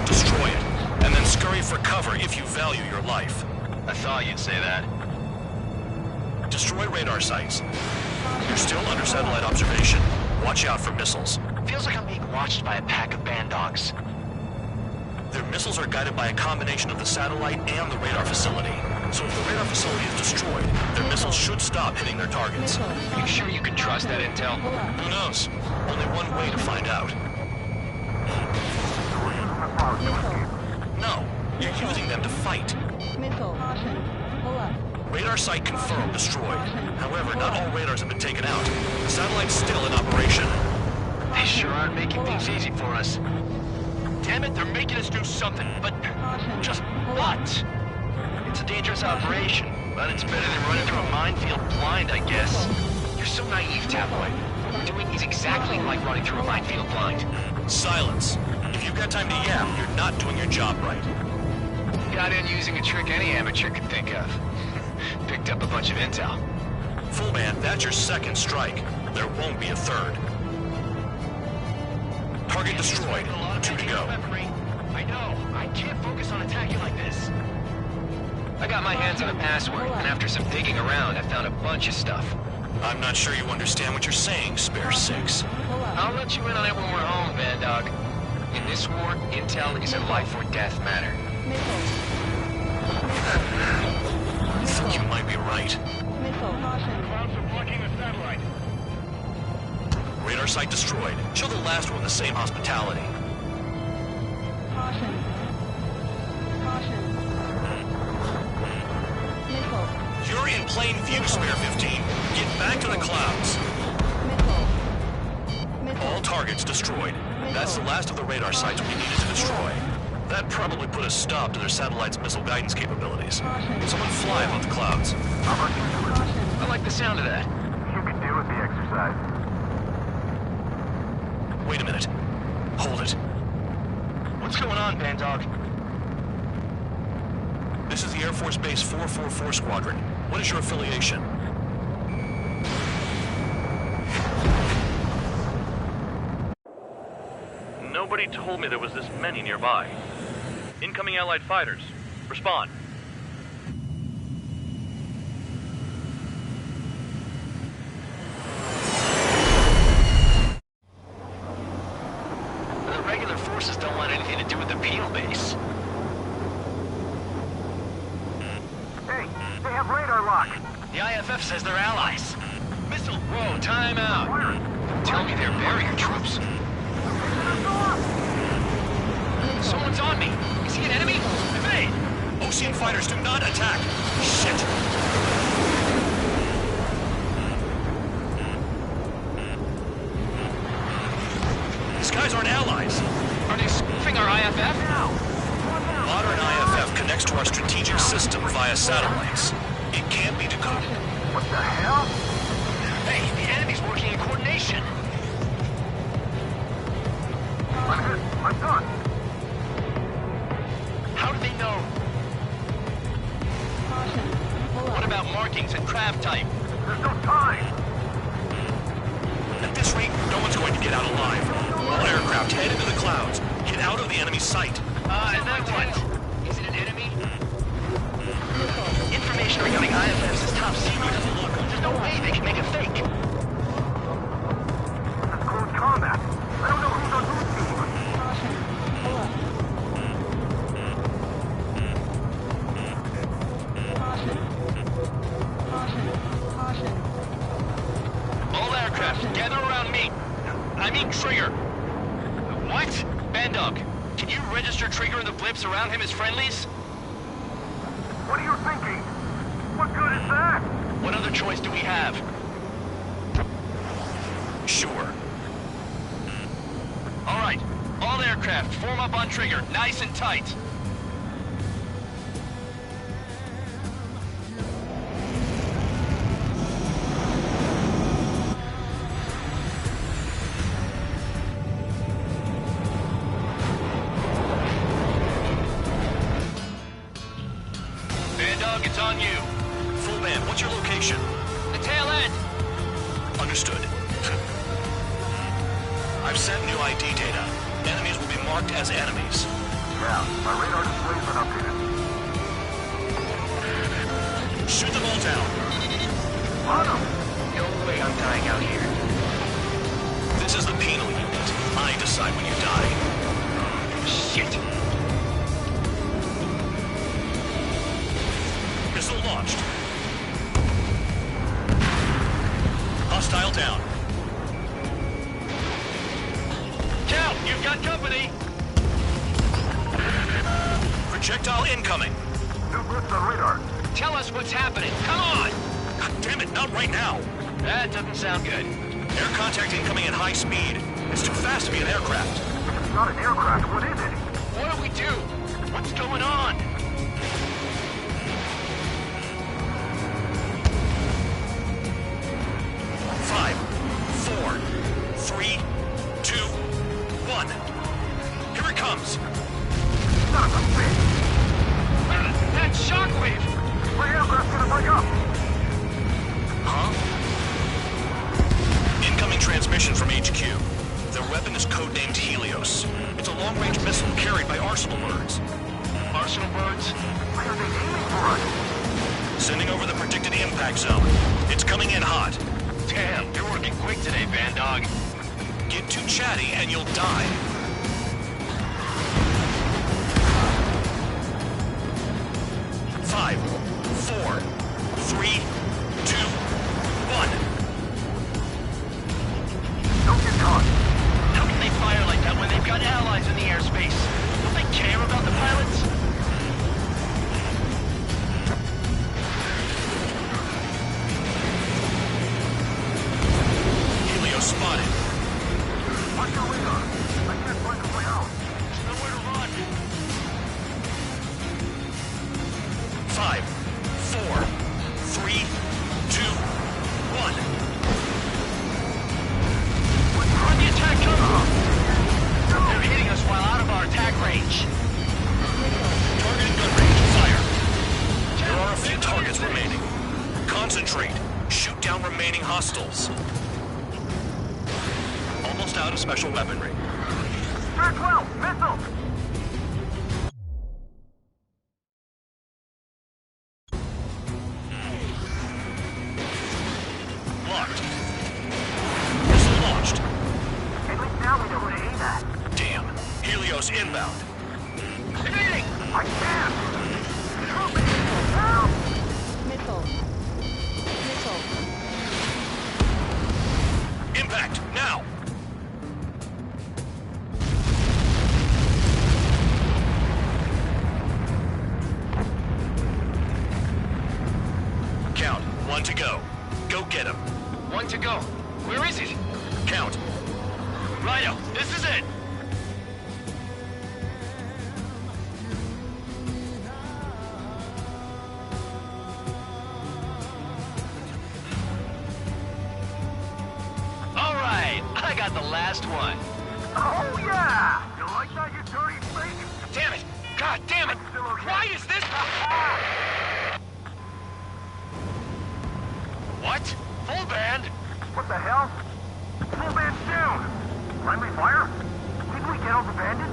B: Destroy it. and then scurry for cover if you value your life.
C: I thought you'd say that.
B: Destroy radar sites. You're still under satellite observation. Watch out for missiles.
C: Feels like I'm being watched by a pack of band dogs.
B: Their missiles are guided by a combination of the satellite and the radar facility. So if the radar facility is destroyed, their missiles should stop hitting their targets.
C: Are you sure you can trust that intel?
B: Who knows? Only one way to find out. No, you're using them to fight.
F: Missile. Caution. Pull up.
B: Radar site confirmed destroyed. However, not all radars have been taken out. The satellite's still in operation.
C: They sure aren't making things easy for us. Damn it, they're making us do something, but just what? It's a dangerous operation, but it's better than running through a minefield blind, I guess. You're so naive, Tabloid. What we're doing is exactly like running through a minefield blind.
B: Silence. If you've got time to yap, you're not doing your job right.
C: Got in using a trick any amateur could think of. Picked up a bunch of intel.
B: Full man, that's your second strike. There won't be a third. Target destroyed. 2 to go.
C: I know. I can't focus on attacking like this. I got my hands on a password, and after some digging around, I found a bunch of stuff.
B: I'm not sure you understand what you're saying, Spare 6.
C: I'll let you in on it when we're home, Band Dog. In this war, intel is a life or death matter.
B: I think you might be right.
F: Missile. Caution.
D: Clouds are blocking the satellite.
B: Radar site destroyed. Show the last one the same hospitality.
F: Caution. Caution. Missile.
B: You're in plain view, Spare 15. Get back to the clouds.
F: Missile.
B: All targets destroyed. That's the last of the radar sites we needed to destroy. That probably put a stop to their satellite's missile guidance capabilities. Someone fly above the clouds.
C: I like the sound of that.
E: You can do with the exercise.
B: Wait a minute. Hold it.
C: What's going on, Band Dog?
B: This is the Air Force Base 444 Squadron. What is your affiliation?
K: Nobody told me there was this many nearby. Incoming Allied fighters. Respond.
C: The regular forces don't want anything to do with the Peel base.
E: Hey, they have radar lock.
C: The IFF says they're allies. Missile, whoa, time out. Tell me they're barrier troops. Someone's on me. Is he an enemy? Evade!
B: Ocean fighters do not attack! Shit! These guys aren't allies!
C: Are they spoofing our IFF?
B: Modern IFF connects to our strategic system via satellites. It can't be decoded.
E: What the hell?
C: Hey, the enemy's working in coordination.
E: I'm hit. I'm done.
C: How do they know? What about markings and craft type?
E: There's no time.
B: At this rate, no one's going to get out alive. All aircraft head into the clouds. Get out of the enemy sight.
C: And that what? Is it an enemy? Information regarding IFFs is top secret. There's no way they can make a fake.
E: This is close combat. I don't know who's on whose team.
C: All aircraft, gather around me. I mean Trigger. What? Band Dog, can you register Trigger and the blips around him as friendlies?
E: What are you thinking? What good is that?
C: What other choice do we have?
B: Sure.
C: All right, all aircraft, form up on Trigger, nice and tight. Band Dog, it's on you.
B: Full man, what's your location?
C: The tail end.
B: Understood. I've sent new ID data. Enemies will be marked as enemies.
E: Yeah, my radar display's been updated.
B: Shoot them all down.
E: On them!
C: No way I'm dying out here.
B: This is the penal unit. I decide when you die.
C: Shit!
B: Missile launched. Hostile down.
C: Cal, you've got company!
B: Projectile incoming.
E: New blips on radar.
C: Tell us what's happening. Come on!
B: God damn it, not right now.
C: That doesn't sound good.
B: Air contact incoming at high speed. It's too fast to be an aircraft.
E: It's not an aircraft, what is it?
C: What do we do? What's going on?
B: Five, four, three, two, one. Here it comes.
E: Son of a bitch!
C: That shockwave!
E: My aircraft's gonna break up!
B: Huh? Incoming transmission from HQ. Their weapon is codenamed Helios. It's a long-range missile carried by Arsenal birds.
C: Arsenal birds?
E: Why are they aiming for us?
B: Sending over the predicted impact zone. It's coming in hot.
C: Damn, you're working quick today, Bandog.
B: Get too chatty and you'll die. Five, four, three, two, one.
E: Don't get caught.
C: How can they fire like that when they've got allies in the airspace? Don't they care about the pilots?
B: Helios spotted.
E: Watch your radar. I can't find a way out.
C: There's nowhere to run.
B: Five, four, three, two, one.
C: On the attack cover! They're hitting us while out of our attack range.
B: Target and gun range. Fire. There are a few targets remaining. Concentrate. Shoot down remaining hostiles. Almost out of special weaponry.
E: Track 12, missile!
B: Locked. Missile launched.
E: At least now we know who to aim at.
B: Damn. Helios inbound.
C: Evading!
E: I can't! Help me! Help!
F: Missile. Missile.
B: Impact. Now. Count. One to go. Go get him.
C: One to go. Where is it?
B: Count.
C: Rhino, this is it! All right, I got the last one.
E: Oh yeah! You like that, you dirty freak?
C: Damn it! God damn it!
E: Still okay.
C: Why is this? What? Full band?
E: What the hell? Full band's down! Friendly fire? Did we get all the bandits?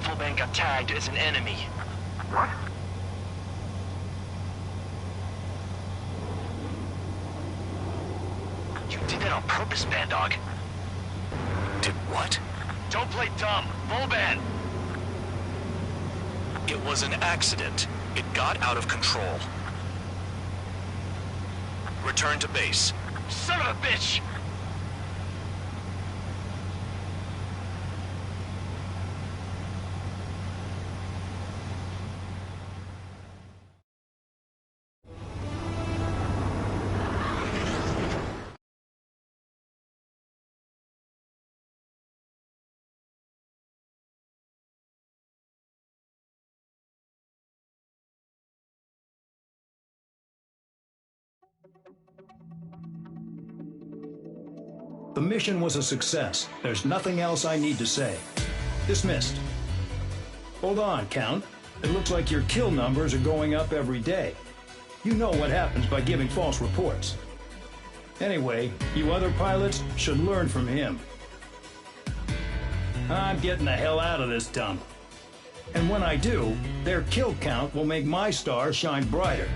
C: Full band got tagged as an enemy.
E: What?
C: You did that on purpose, Bandog.
B: Did what?
C: Don't play dumb. Full band.
B: It was an accident. It got out of control. Return to base.
C: Son of a bitch!
A: The mission was a success. There's nothing else I need to say. Dismissed. Hold on, Count. It looks like your kill numbers are going up every day. You know what happens by giving false reports. Anyway, you other pilots should learn from him. I'm getting the hell out of this dump. And when I do, their kill count will make my star shine brighter.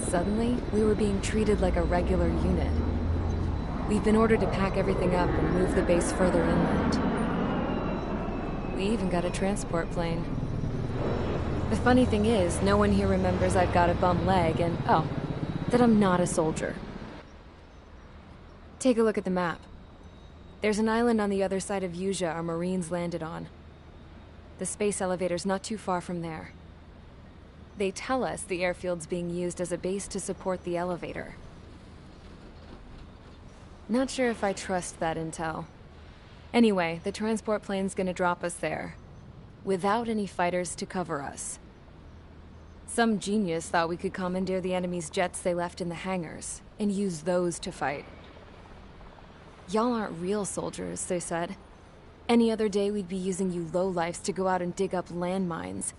H: Suddenly, we were being treated like a regular unit. We've been ordered to pack everything up and move the base further inland. We even got a transport plane. The funny thing is, no one here remembers I've got a bum leg and, oh, that I'm not a soldier. Take a look at the map. There's an island on the other side of Usea our Marines landed on. The space elevator's not too far from there. They tell us the airfield's being used as a base to support the elevator. Not sure if I trust that intel. Anyway, the transport plane's gonna drop us there, without any fighters to cover us. Some genius thought we could commandeer the enemy's jets they left in the hangars, and use those to fight. Y'all aren't real soldiers, they said. Any other day we'd be using you lowlifes to go out and dig up landmines.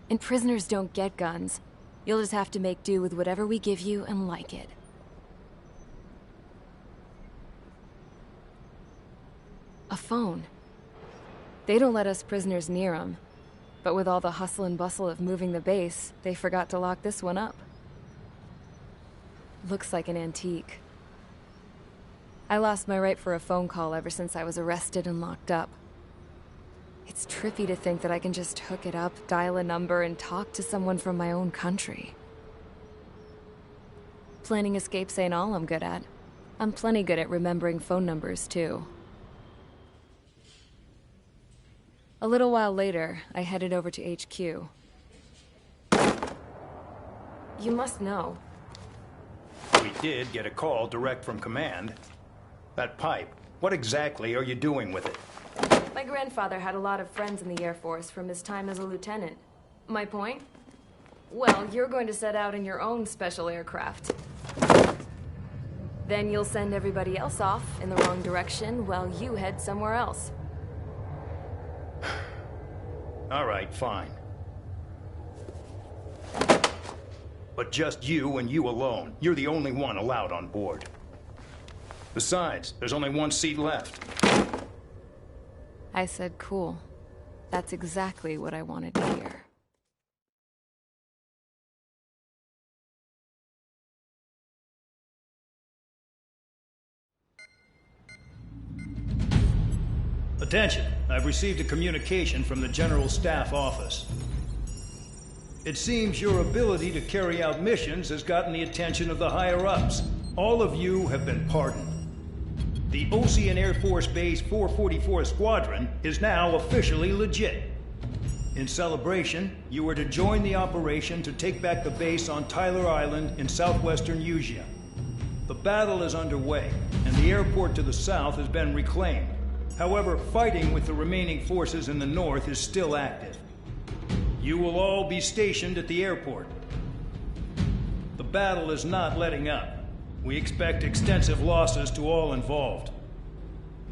H: And prisoners don't get guns. You'll just have to make do with whatever we give you and like it. A phone. They don't let us prisoners near them. But with all the hustle and bustle of moving the base, they forgot to lock this one up. Looks like an antique. I lost my right for a phone call ever since I was arrested and locked up. It's trippy to think that I can just hook it up, dial a number, and talk to someone from my own country. Planning escapes ain't all I'm good at. I'm plenty good at remembering phone numbers, too. A little while later, I headed over to HQ. You must know.
A: We did get a call direct from command. That pipe, what exactly are you doing with it?
H: My grandfather had a lot of friends in the Air Force from his time as a lieutenant. My point? Well, you're going to set out in your own special aircraft. Then you'll send everybody else off in the wrong direction while you head somewhere else.
A: All right, fine. But just you and you alone. You're the only one allowed on board. Besides, there's only one seat left.
H: I said cool. That's exactly what I wanted to hear.
A: Attention! I've received a communication from the General Staff Office. It seems your ability to carry out missions has gotten the attention of the higher-ups. All of you have been pardoned. The Ocean Air Force Base 444 Squadron is now officially legit. In celebration, you are to join the operation to take back the base on Tyler Island in southwestern Usea. The battle is underway, and the airport to the south has been reclaimed. However, fighting with the remaining forces in the north is still active. You will all be stationed at the airport. The battle is not letting up. We expect extensive losses to all involved.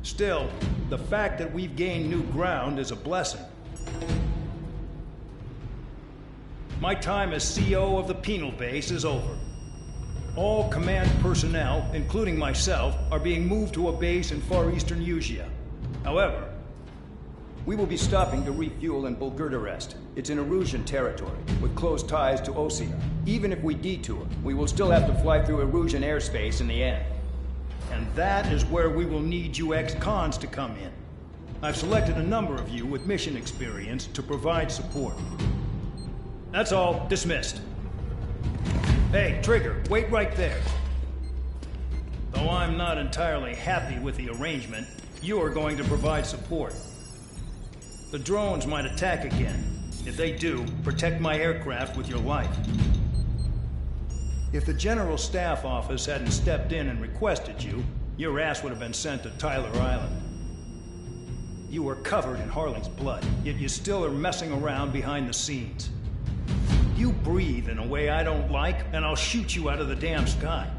A: Still, the fact that we've gained new ground is a blessing. My time as CO of the penal base is over. All command personnel, including myself, are being moved to a base in far eastern Usea. However, we will be stopping to refuel in Bulgurdarest. It's in Erusian territory, with close ties to Osea. Even if we detour, we will still have to fly through Erusian airspace in the end. And that is where we will need you ex-cons to come in. I've selected a number of you with mission experience to provide support. That's all. Dismissed. Hey, Trigger, wait right there. Though I'm not entirely happy with the arrangement, you are going to provide support. The drones might attack again. If they do, protect my aircraft with your life. If the General Staff Office hadn't stepped in and requested you, your ass would have been sent to Tyler Island. You were covered in Harling's blood, yet you still are messing around behind the scenes. You breathe in a way I don't like, and I'll shoot you out of the damn sky.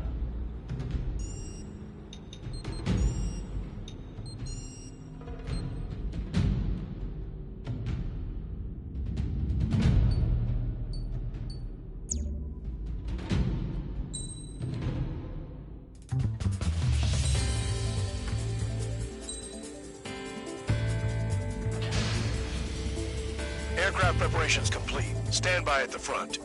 D: Aircraft preparations complete. Stand by at the front.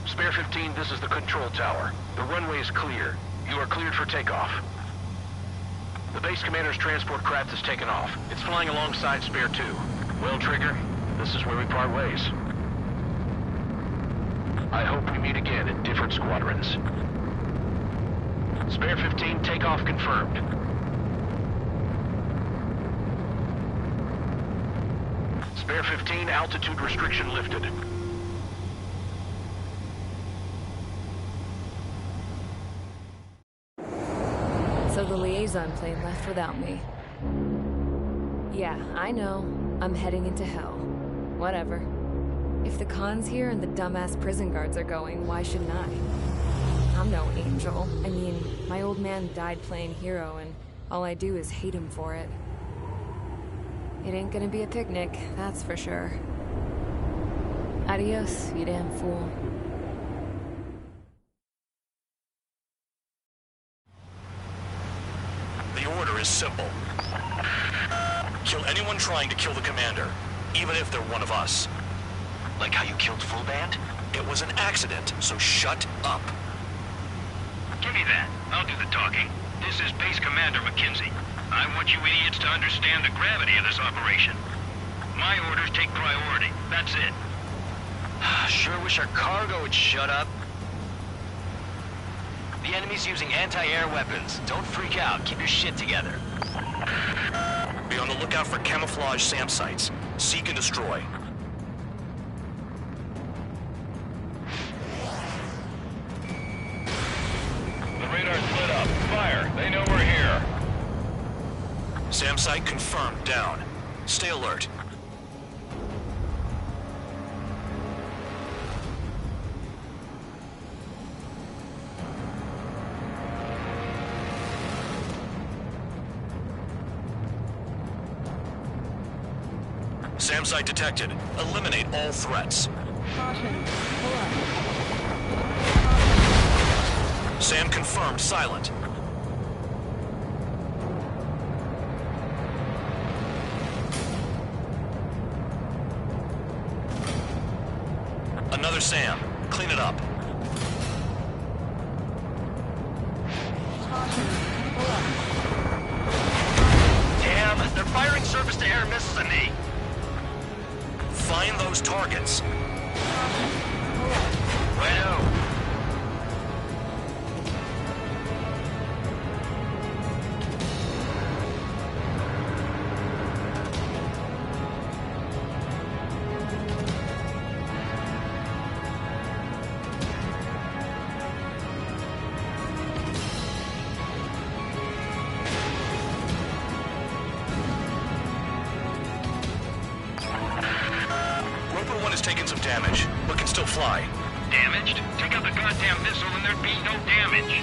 C: Spare 15, this is the control tower. The runway is clear. You are cleared for takeoff. The base commander's transport craft has taken off. It's flying alongside Spare 2. Well, Trigger, this is where we part ways. I hope we meet again in different squadrons. Spare 15, takeoff confirmed. Spare 15, altitude restriction lifted.
H: So the liaison plane left without me. Yeah, I know. I'm heading into hell. Whatever. If the Khan's here and the dumbass prison guards are going, why shouldn't I? I'm no angel. I mean, my old man died playing hero, and all I do is hate him for it. It ain't gonna be a picnic, that's for sure. Adios, you damn fool.
B: The order is simple. Kill anyone trying to kill the commander, even if they're one of us.
C: Like how you killed Full Band?
B: It was an accident, so shut up.
C: Give me that. I'll do the talking. This is Base Commander McKenzie. I want you idiots to understand the gravity of this operation. My orders take priority. That's it.
L: Sure wish our cargo would shut up. The enemy's using anti-air weapons. Don't freak out. Keep your shit together.
B: Be on the lookout for camouflage SAM sites. Seek and destroy.
C: The radar's lit up. Fire. They know we're here.
B: SAM site confirmed. Down. Stay alert. SAM site detected. Eliminate all threats.
F: Caution. Pull up.
B: SAM confirmed. Silent. Another SAM. Clean it up.
F: Caution. Pull up.
L: Damn, they're firing surface-to-air missiles at me.
B: Find those targets.
L: Righto.
B: Roper 1 has taken some damage, but can still fly.
C: Damaged? Take out the goddamn missile and there'd be no damage.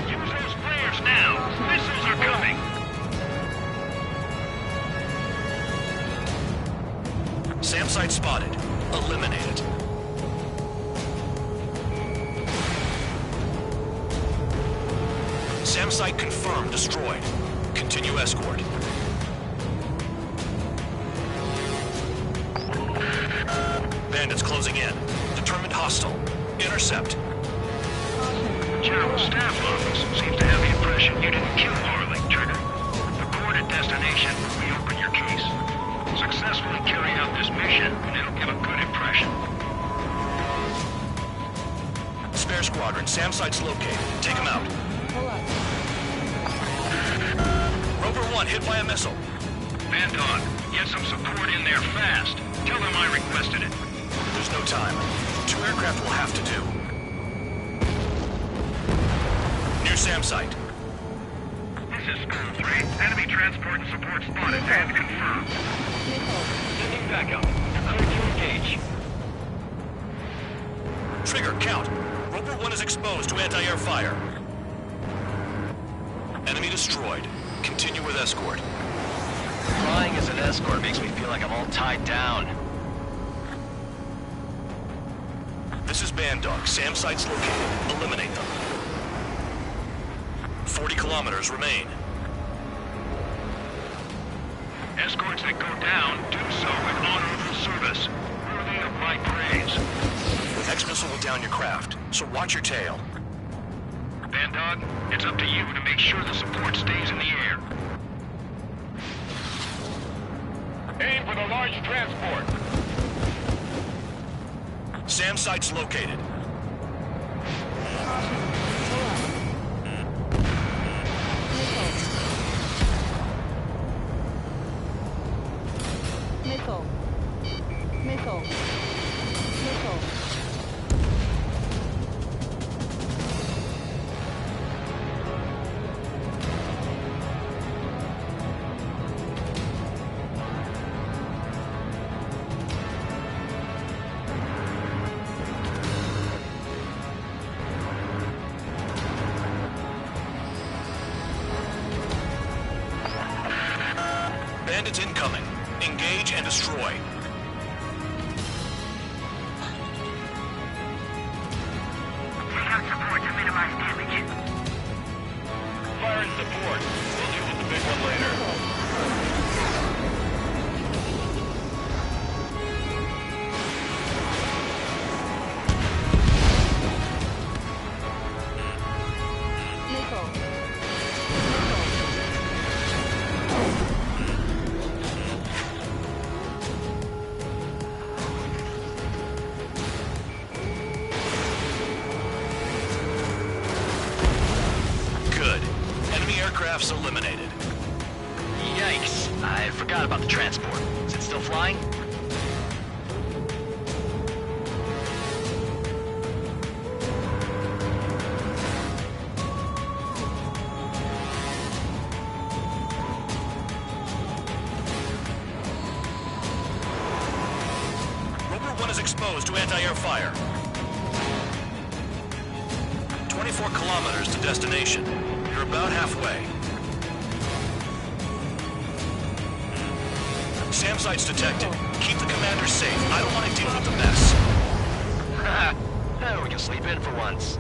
C: Use those flares now. Missiles are coming.
B: SAM site spotted. Eliminate it. SAM site confirmed. Destroyed. Continue escort. Bandits closing in. Determined hostile. Intercept.
C: General Staff Office seems to have the impression you didn't kill Harley, Trigger. Report at destination. Reopen your case. Successfully carry out this mission, and it'll give a good impression.
B: Spare squadron. SAM site's located. Take them out.
F: Pull up.
B: Roper 1 hit by a missile.
C: Bandog, get some support in there fast. Tell them I requested it.
B: There's no time. 2 aircraft will have to do. New SAM site.
C: This is School 3. Enemy transport and support spotted and confirmed.
F: Missile.
C: backup. You're clear to engage.
B: Trigger, count. Roper 1 is exposed to anti-air fire. Enemy destroyed. Continue with escort.
L: Flying as an escort makes me feel like I'm all tied down.
B: This is Bandog. SAM sites located. Eliminate them. 40 kilometers remain.
C: Escorts that go down do so with honorable service, worthy of my praise.
B: X-missile will down your craft, so watch your tail.
C: Bandog, it's up to you to make sure the support stays in the air. Aim for the large transport.
B: SAM sites located.
F: Missile. Missile. Missile.
B: Bandits incoming. Engage and destroy.
E: Take out support to minimize damage.
C: Fire and support. We'll deal with the big one later.
F: Missile.
B: Good. Enemy aircraft's eliminated.
L: Yikes. I forgot about the transport. Is it still flying?
B: Roper 1 is exposed to anti-air fire. 24 kilometers to destination. You're about halfway. SAM sites detected. Keep the commander safe. I don't want to deal with the mess.
L: We can sleep in for once.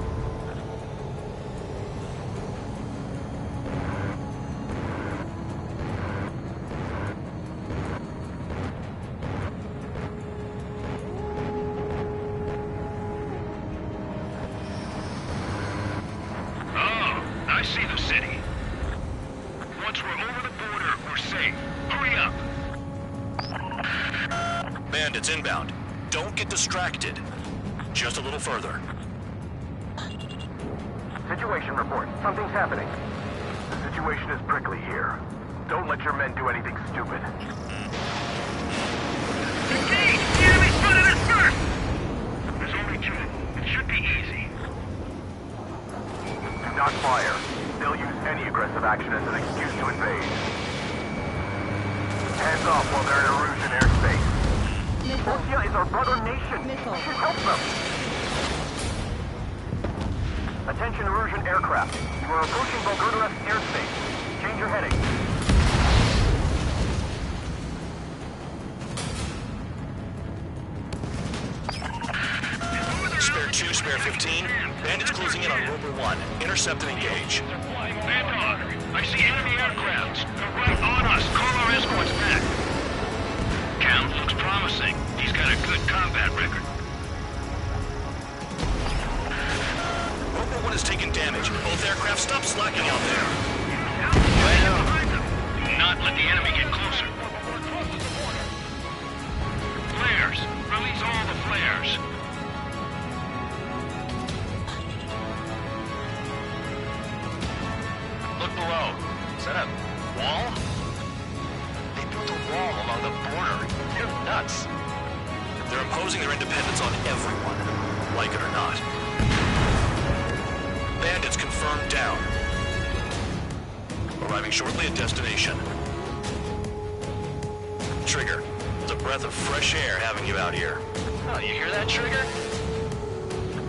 C: Oh, I see the city. Once we're over the border, we're safe. Hurry up.
B: Bandits inbound. Don't get distracted. Just a little further.
E: Situation report. Something's happening. The situation is prickly here. Don't let your men do anything stupid.
C: Engage! The enemy's spotted us first! There's only two. It should be easy.
E: Do not fire. They'll use any aggressive action as an excuse to invade. Hands off while they're in Erusian airspace. Portia is our brother nation.
F: Missile.
E: We should help them. Attention Erusian aircraft. You are approaching Volgurdarev's airspace. Change your heading.
B: Spare 2, spare 15. Bandits closing in on Roper 1. Intercept and engage.
C: Bandog, I see enemy aircraft. They're right on us. Call our escorts back. Count looks promising. He's got a good combat record.
B: Roper 1 has taken damage. Both aircraft stop slacking out there.
C: Do not let the enemy get closer. Flares. Release all the flares.
L: Look below. Is that a wall? They built a wall along the border. You're nuts.
B: They're imposing their independence on everyone, like it or not. Bandits confirmed down. Arriving shortly at destination. Trigger, the breath of fresh air having you out here.
C: Oh, you hear that, Trigger?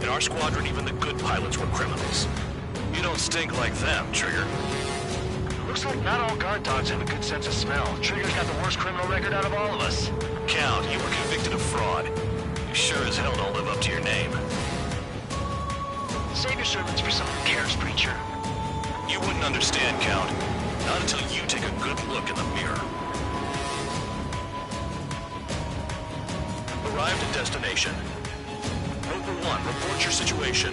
B: In our squadron, even the good pilots were criminals. You don't stink like them, Trigger.
C: Looks like not all guard dogs have a good sense of smell. Trigger's got the worst criminal record out of all of us.
B: Count, you were convicted of fraud. You sure as hell don't live up to your name.
C: Save your servants for someone who cares, Preacher.
B: You wouldn't understand, Count. Not until you take a good look in the mirror. Arrived at destination. Roper 1, report your situation.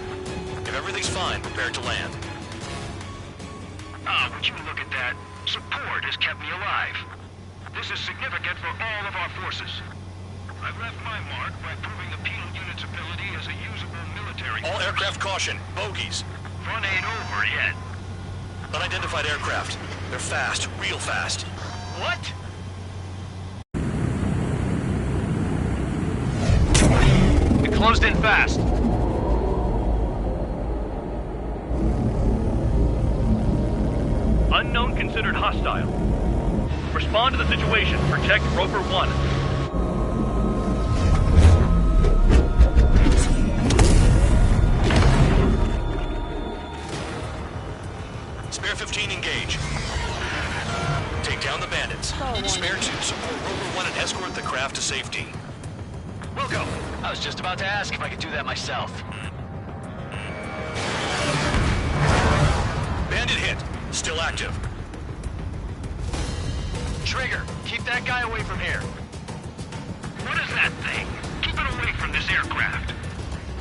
B: If everything's fine, prepare to land.
L: Ah, would you look at that? Support has kept me alive. This is significant for all of our forces. I've left my mark by proving the penal unit's ability as a usable military...
B: All aircraft caution. Bogies.
L: Fun ain't over yet.
B: Unidentified aircraft. They're fast. Real fast.
C: What? It closed in fast.
K: Unknown considered hostile. Respond to the situation. Protect Roper 1.
B: Spare 15, engage. Take down the bandits. Spare 2, support Roper 1 and escort the craft to safety.
C: Wilco, I was just about to ask if I could do that myself.
B: Bandit hit. Still active.
C: Trigger, keep that guy away from here.
L: What is that thing? Keep it away from this aircraft.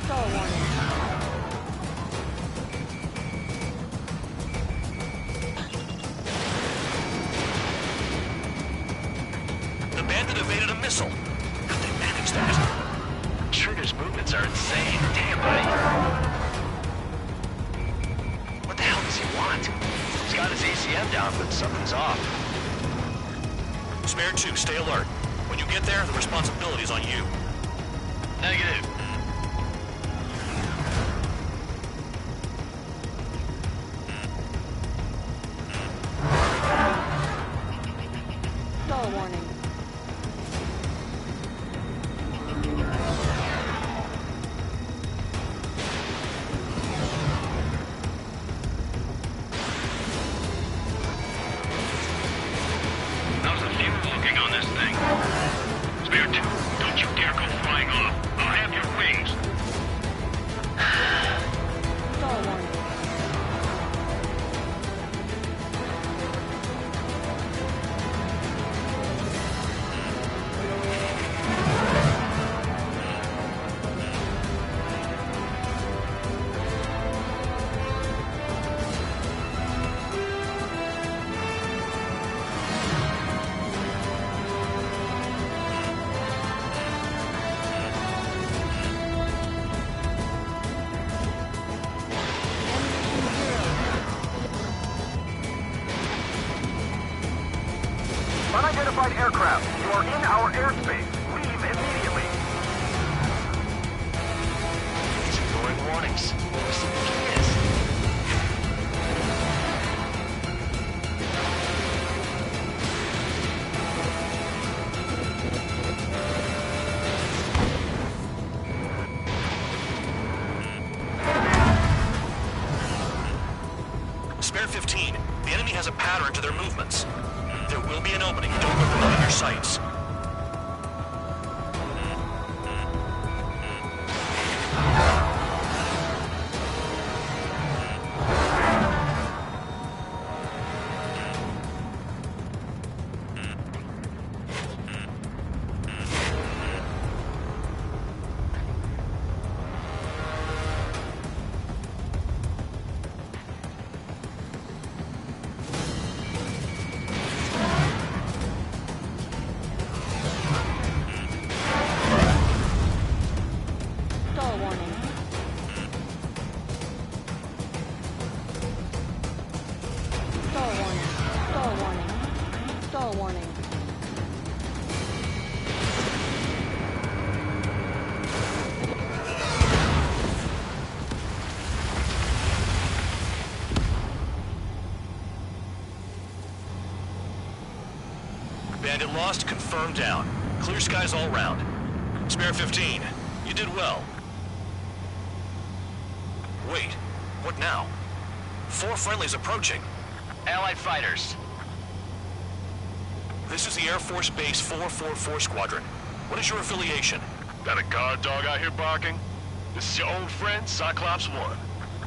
F: Star warning.
B: The bandit evaded a missile. How'd they manage that?
C: Trigger's movements are insane. Damn, buddy. What the hell does he want? He's got his ACM down, but something's off.
B: Spare 2, stay alert. When you get there, the responsibility's on you.
C: Negative.
F: Star warning.
L: How's the fuel looking on this thing? Spare 2, don't you dare go flying off. I'll have your wings.
F: Star warning.
E: Unidentified aircraft, you are in our airspace. Leave immediately.
C: He's ignoring warnings. Who does he think he is?
B: Spare 15, the enemy has a pattern to their movements. There will be an opening. Don't let them out of your sights.
F: Star warning. Star warning. Star warning. Star warning.
B: Bandit lost, confirmed down. Clear skies all round. Spare 15. You did well. Wait, what now? 4 friendlies approaching.
C: Allied fighters.
B: This is the Air Force Base 444 Squadron. What is your affiliation?
D: Got a guard dog out here barking? This is your old friend, Cyclops 1.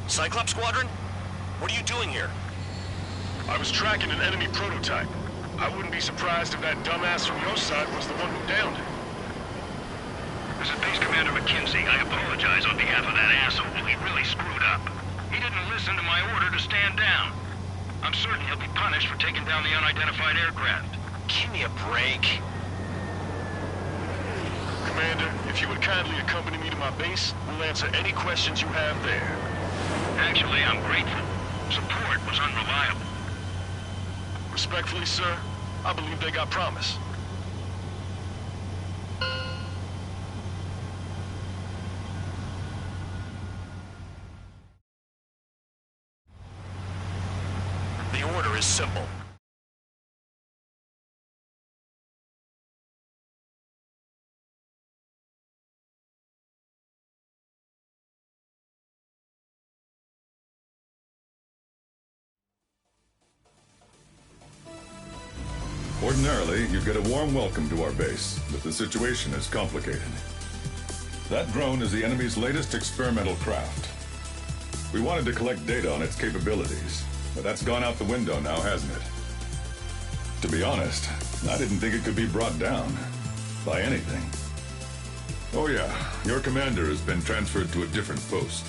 B: Cyclops Squadron? What are you doing here?
D: I was tracking an enemy prototype. I wouldn't be surprised if that dumbass from your side was the one who downed it.
L: This is Base Commander McKenzie. I apologize on behalf of that asshole. He really screwed up. He didn't listen to my order to stand down. I'm certain he'll be punished for taking down the unidentified aircraft.
B: Give me a break.
D: Commander, if you would kindly accompany me to my base, we'll answer any questions you have there.
L: Actually, I'm grateful. Support was unreliable.
D: Respectfully, sir, I believe they got promise.
B: The order is simple.
M: Ordinarily, you'd get a warm welcome to our base, but the situation is complicated. That drone is the enemy's latest experimental craft. We wanted to collect data on its capabilities, but that's gone out the window now, hasn't it? To be honest, I didn't think it could be brought down by anything. Oh yeah, your commander has been transferred to a different post.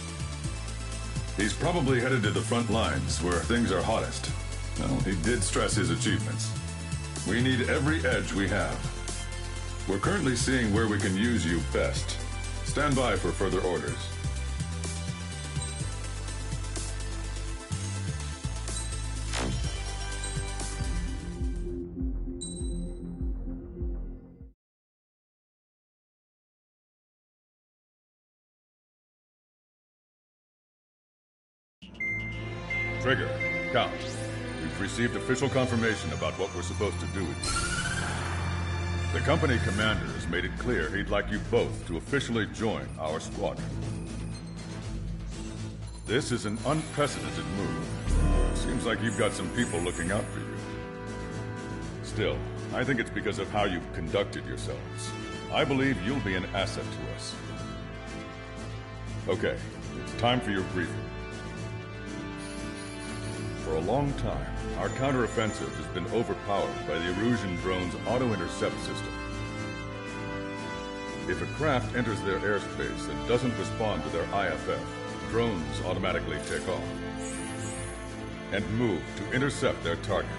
M: He's probably headed to the front lines, where things are hottest. Well, he did stress his achievements. We need every edge we have. We're currently seeing where we can use you best. Stand by for further orders. Trigger, Count. We've received official confirmation about what we're supposed to do with you. The company commander has made it clear he'd like you both to officially join our squadron. This is an unprecedented move. Seems like you've got some people looking out for you. Still, I think it's because of how you've conducted yourselves. I believe you'll be an asset to us. Okay, it's time for your briefing. For a long time, our counteroffensive has been overpowered by the Erusian drone's auto-intercept system. If a craft enters their airspace and doesn't respond to their IFF, drones automatically take off and move to intercept their target.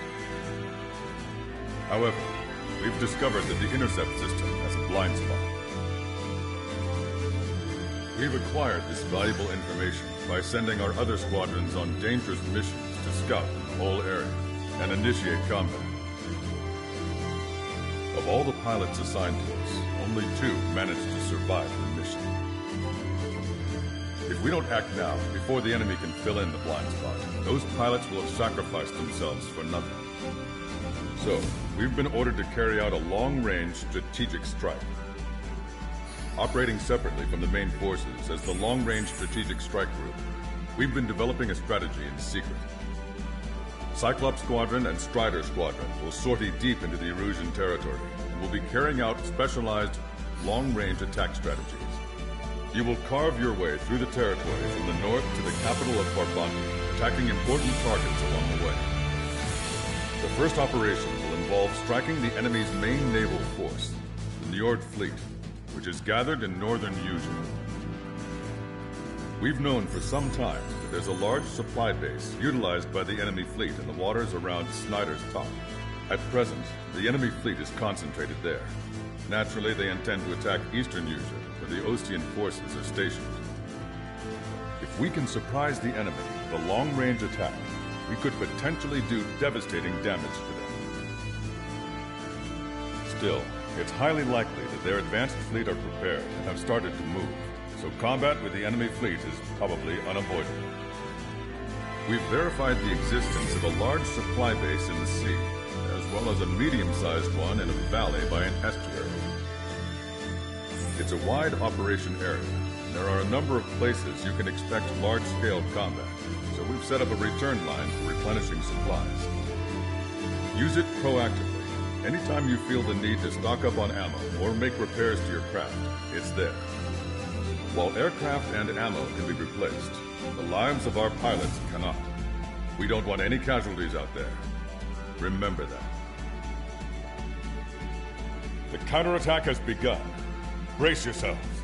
M: However, we've discovered that the intercept system has a blind spot. We've acquired this valuable information by sending our other squadrons on dangerous missions to scout the whole area and initiate combat. Of all the pilots assigned to us, only 2 managed to survive the mission. If we don't act now, before the enemy can fill in the blind spot, those pilots will have sacrificed themselves for nothing. So, we've been ordered to carry out a long-range strategic strike. Operating separately from the main forces as the Long-Range Strategic Strike Group, we've been developing a strategy in secret. Cyclops Squadron and Strider Squadron will sortie deep into the Erusian territory and will be carrying out specialized long-range attack strategies. You will carve your way through the territory from the north to the capital of Farbanti, attacking important targets along the way. The first operation will involve striking the enemy's main naval force, the Njord Fleet, which is gathered in northern Eugene. We've known for some time that there's a large supply base utilized by the enemy fleet in the waters around Snyder's Top. At present, the enemy fleet is concentrated there. Naturally, they intend to attack eastern Eugene, where the Ostian forces are stationed. If we can surprise the enemy with a long-range attack, we could potentially do devastating damage to them. Still, it's highly likely that their advanced fleet are prepared and have started to move, so combat with the enemy fleet is probably unavoidable. We've verified the existence of a large supply base in the sea, as well as a medium-sized one in a valley by an estuary. It's a wide operation area, and there are a number of places you can expect large-scale combat, so we've set up a return line for replenishing supplies. Use it proactively. Anytime you feel the need to stock up on ammo or make repairs to your craft, it's there. While aircraft and ammo can be replaced, the lives of our pilots cannot. We don't want any casualties out there. Remember that. The counterattack has begun. Brace yourselves.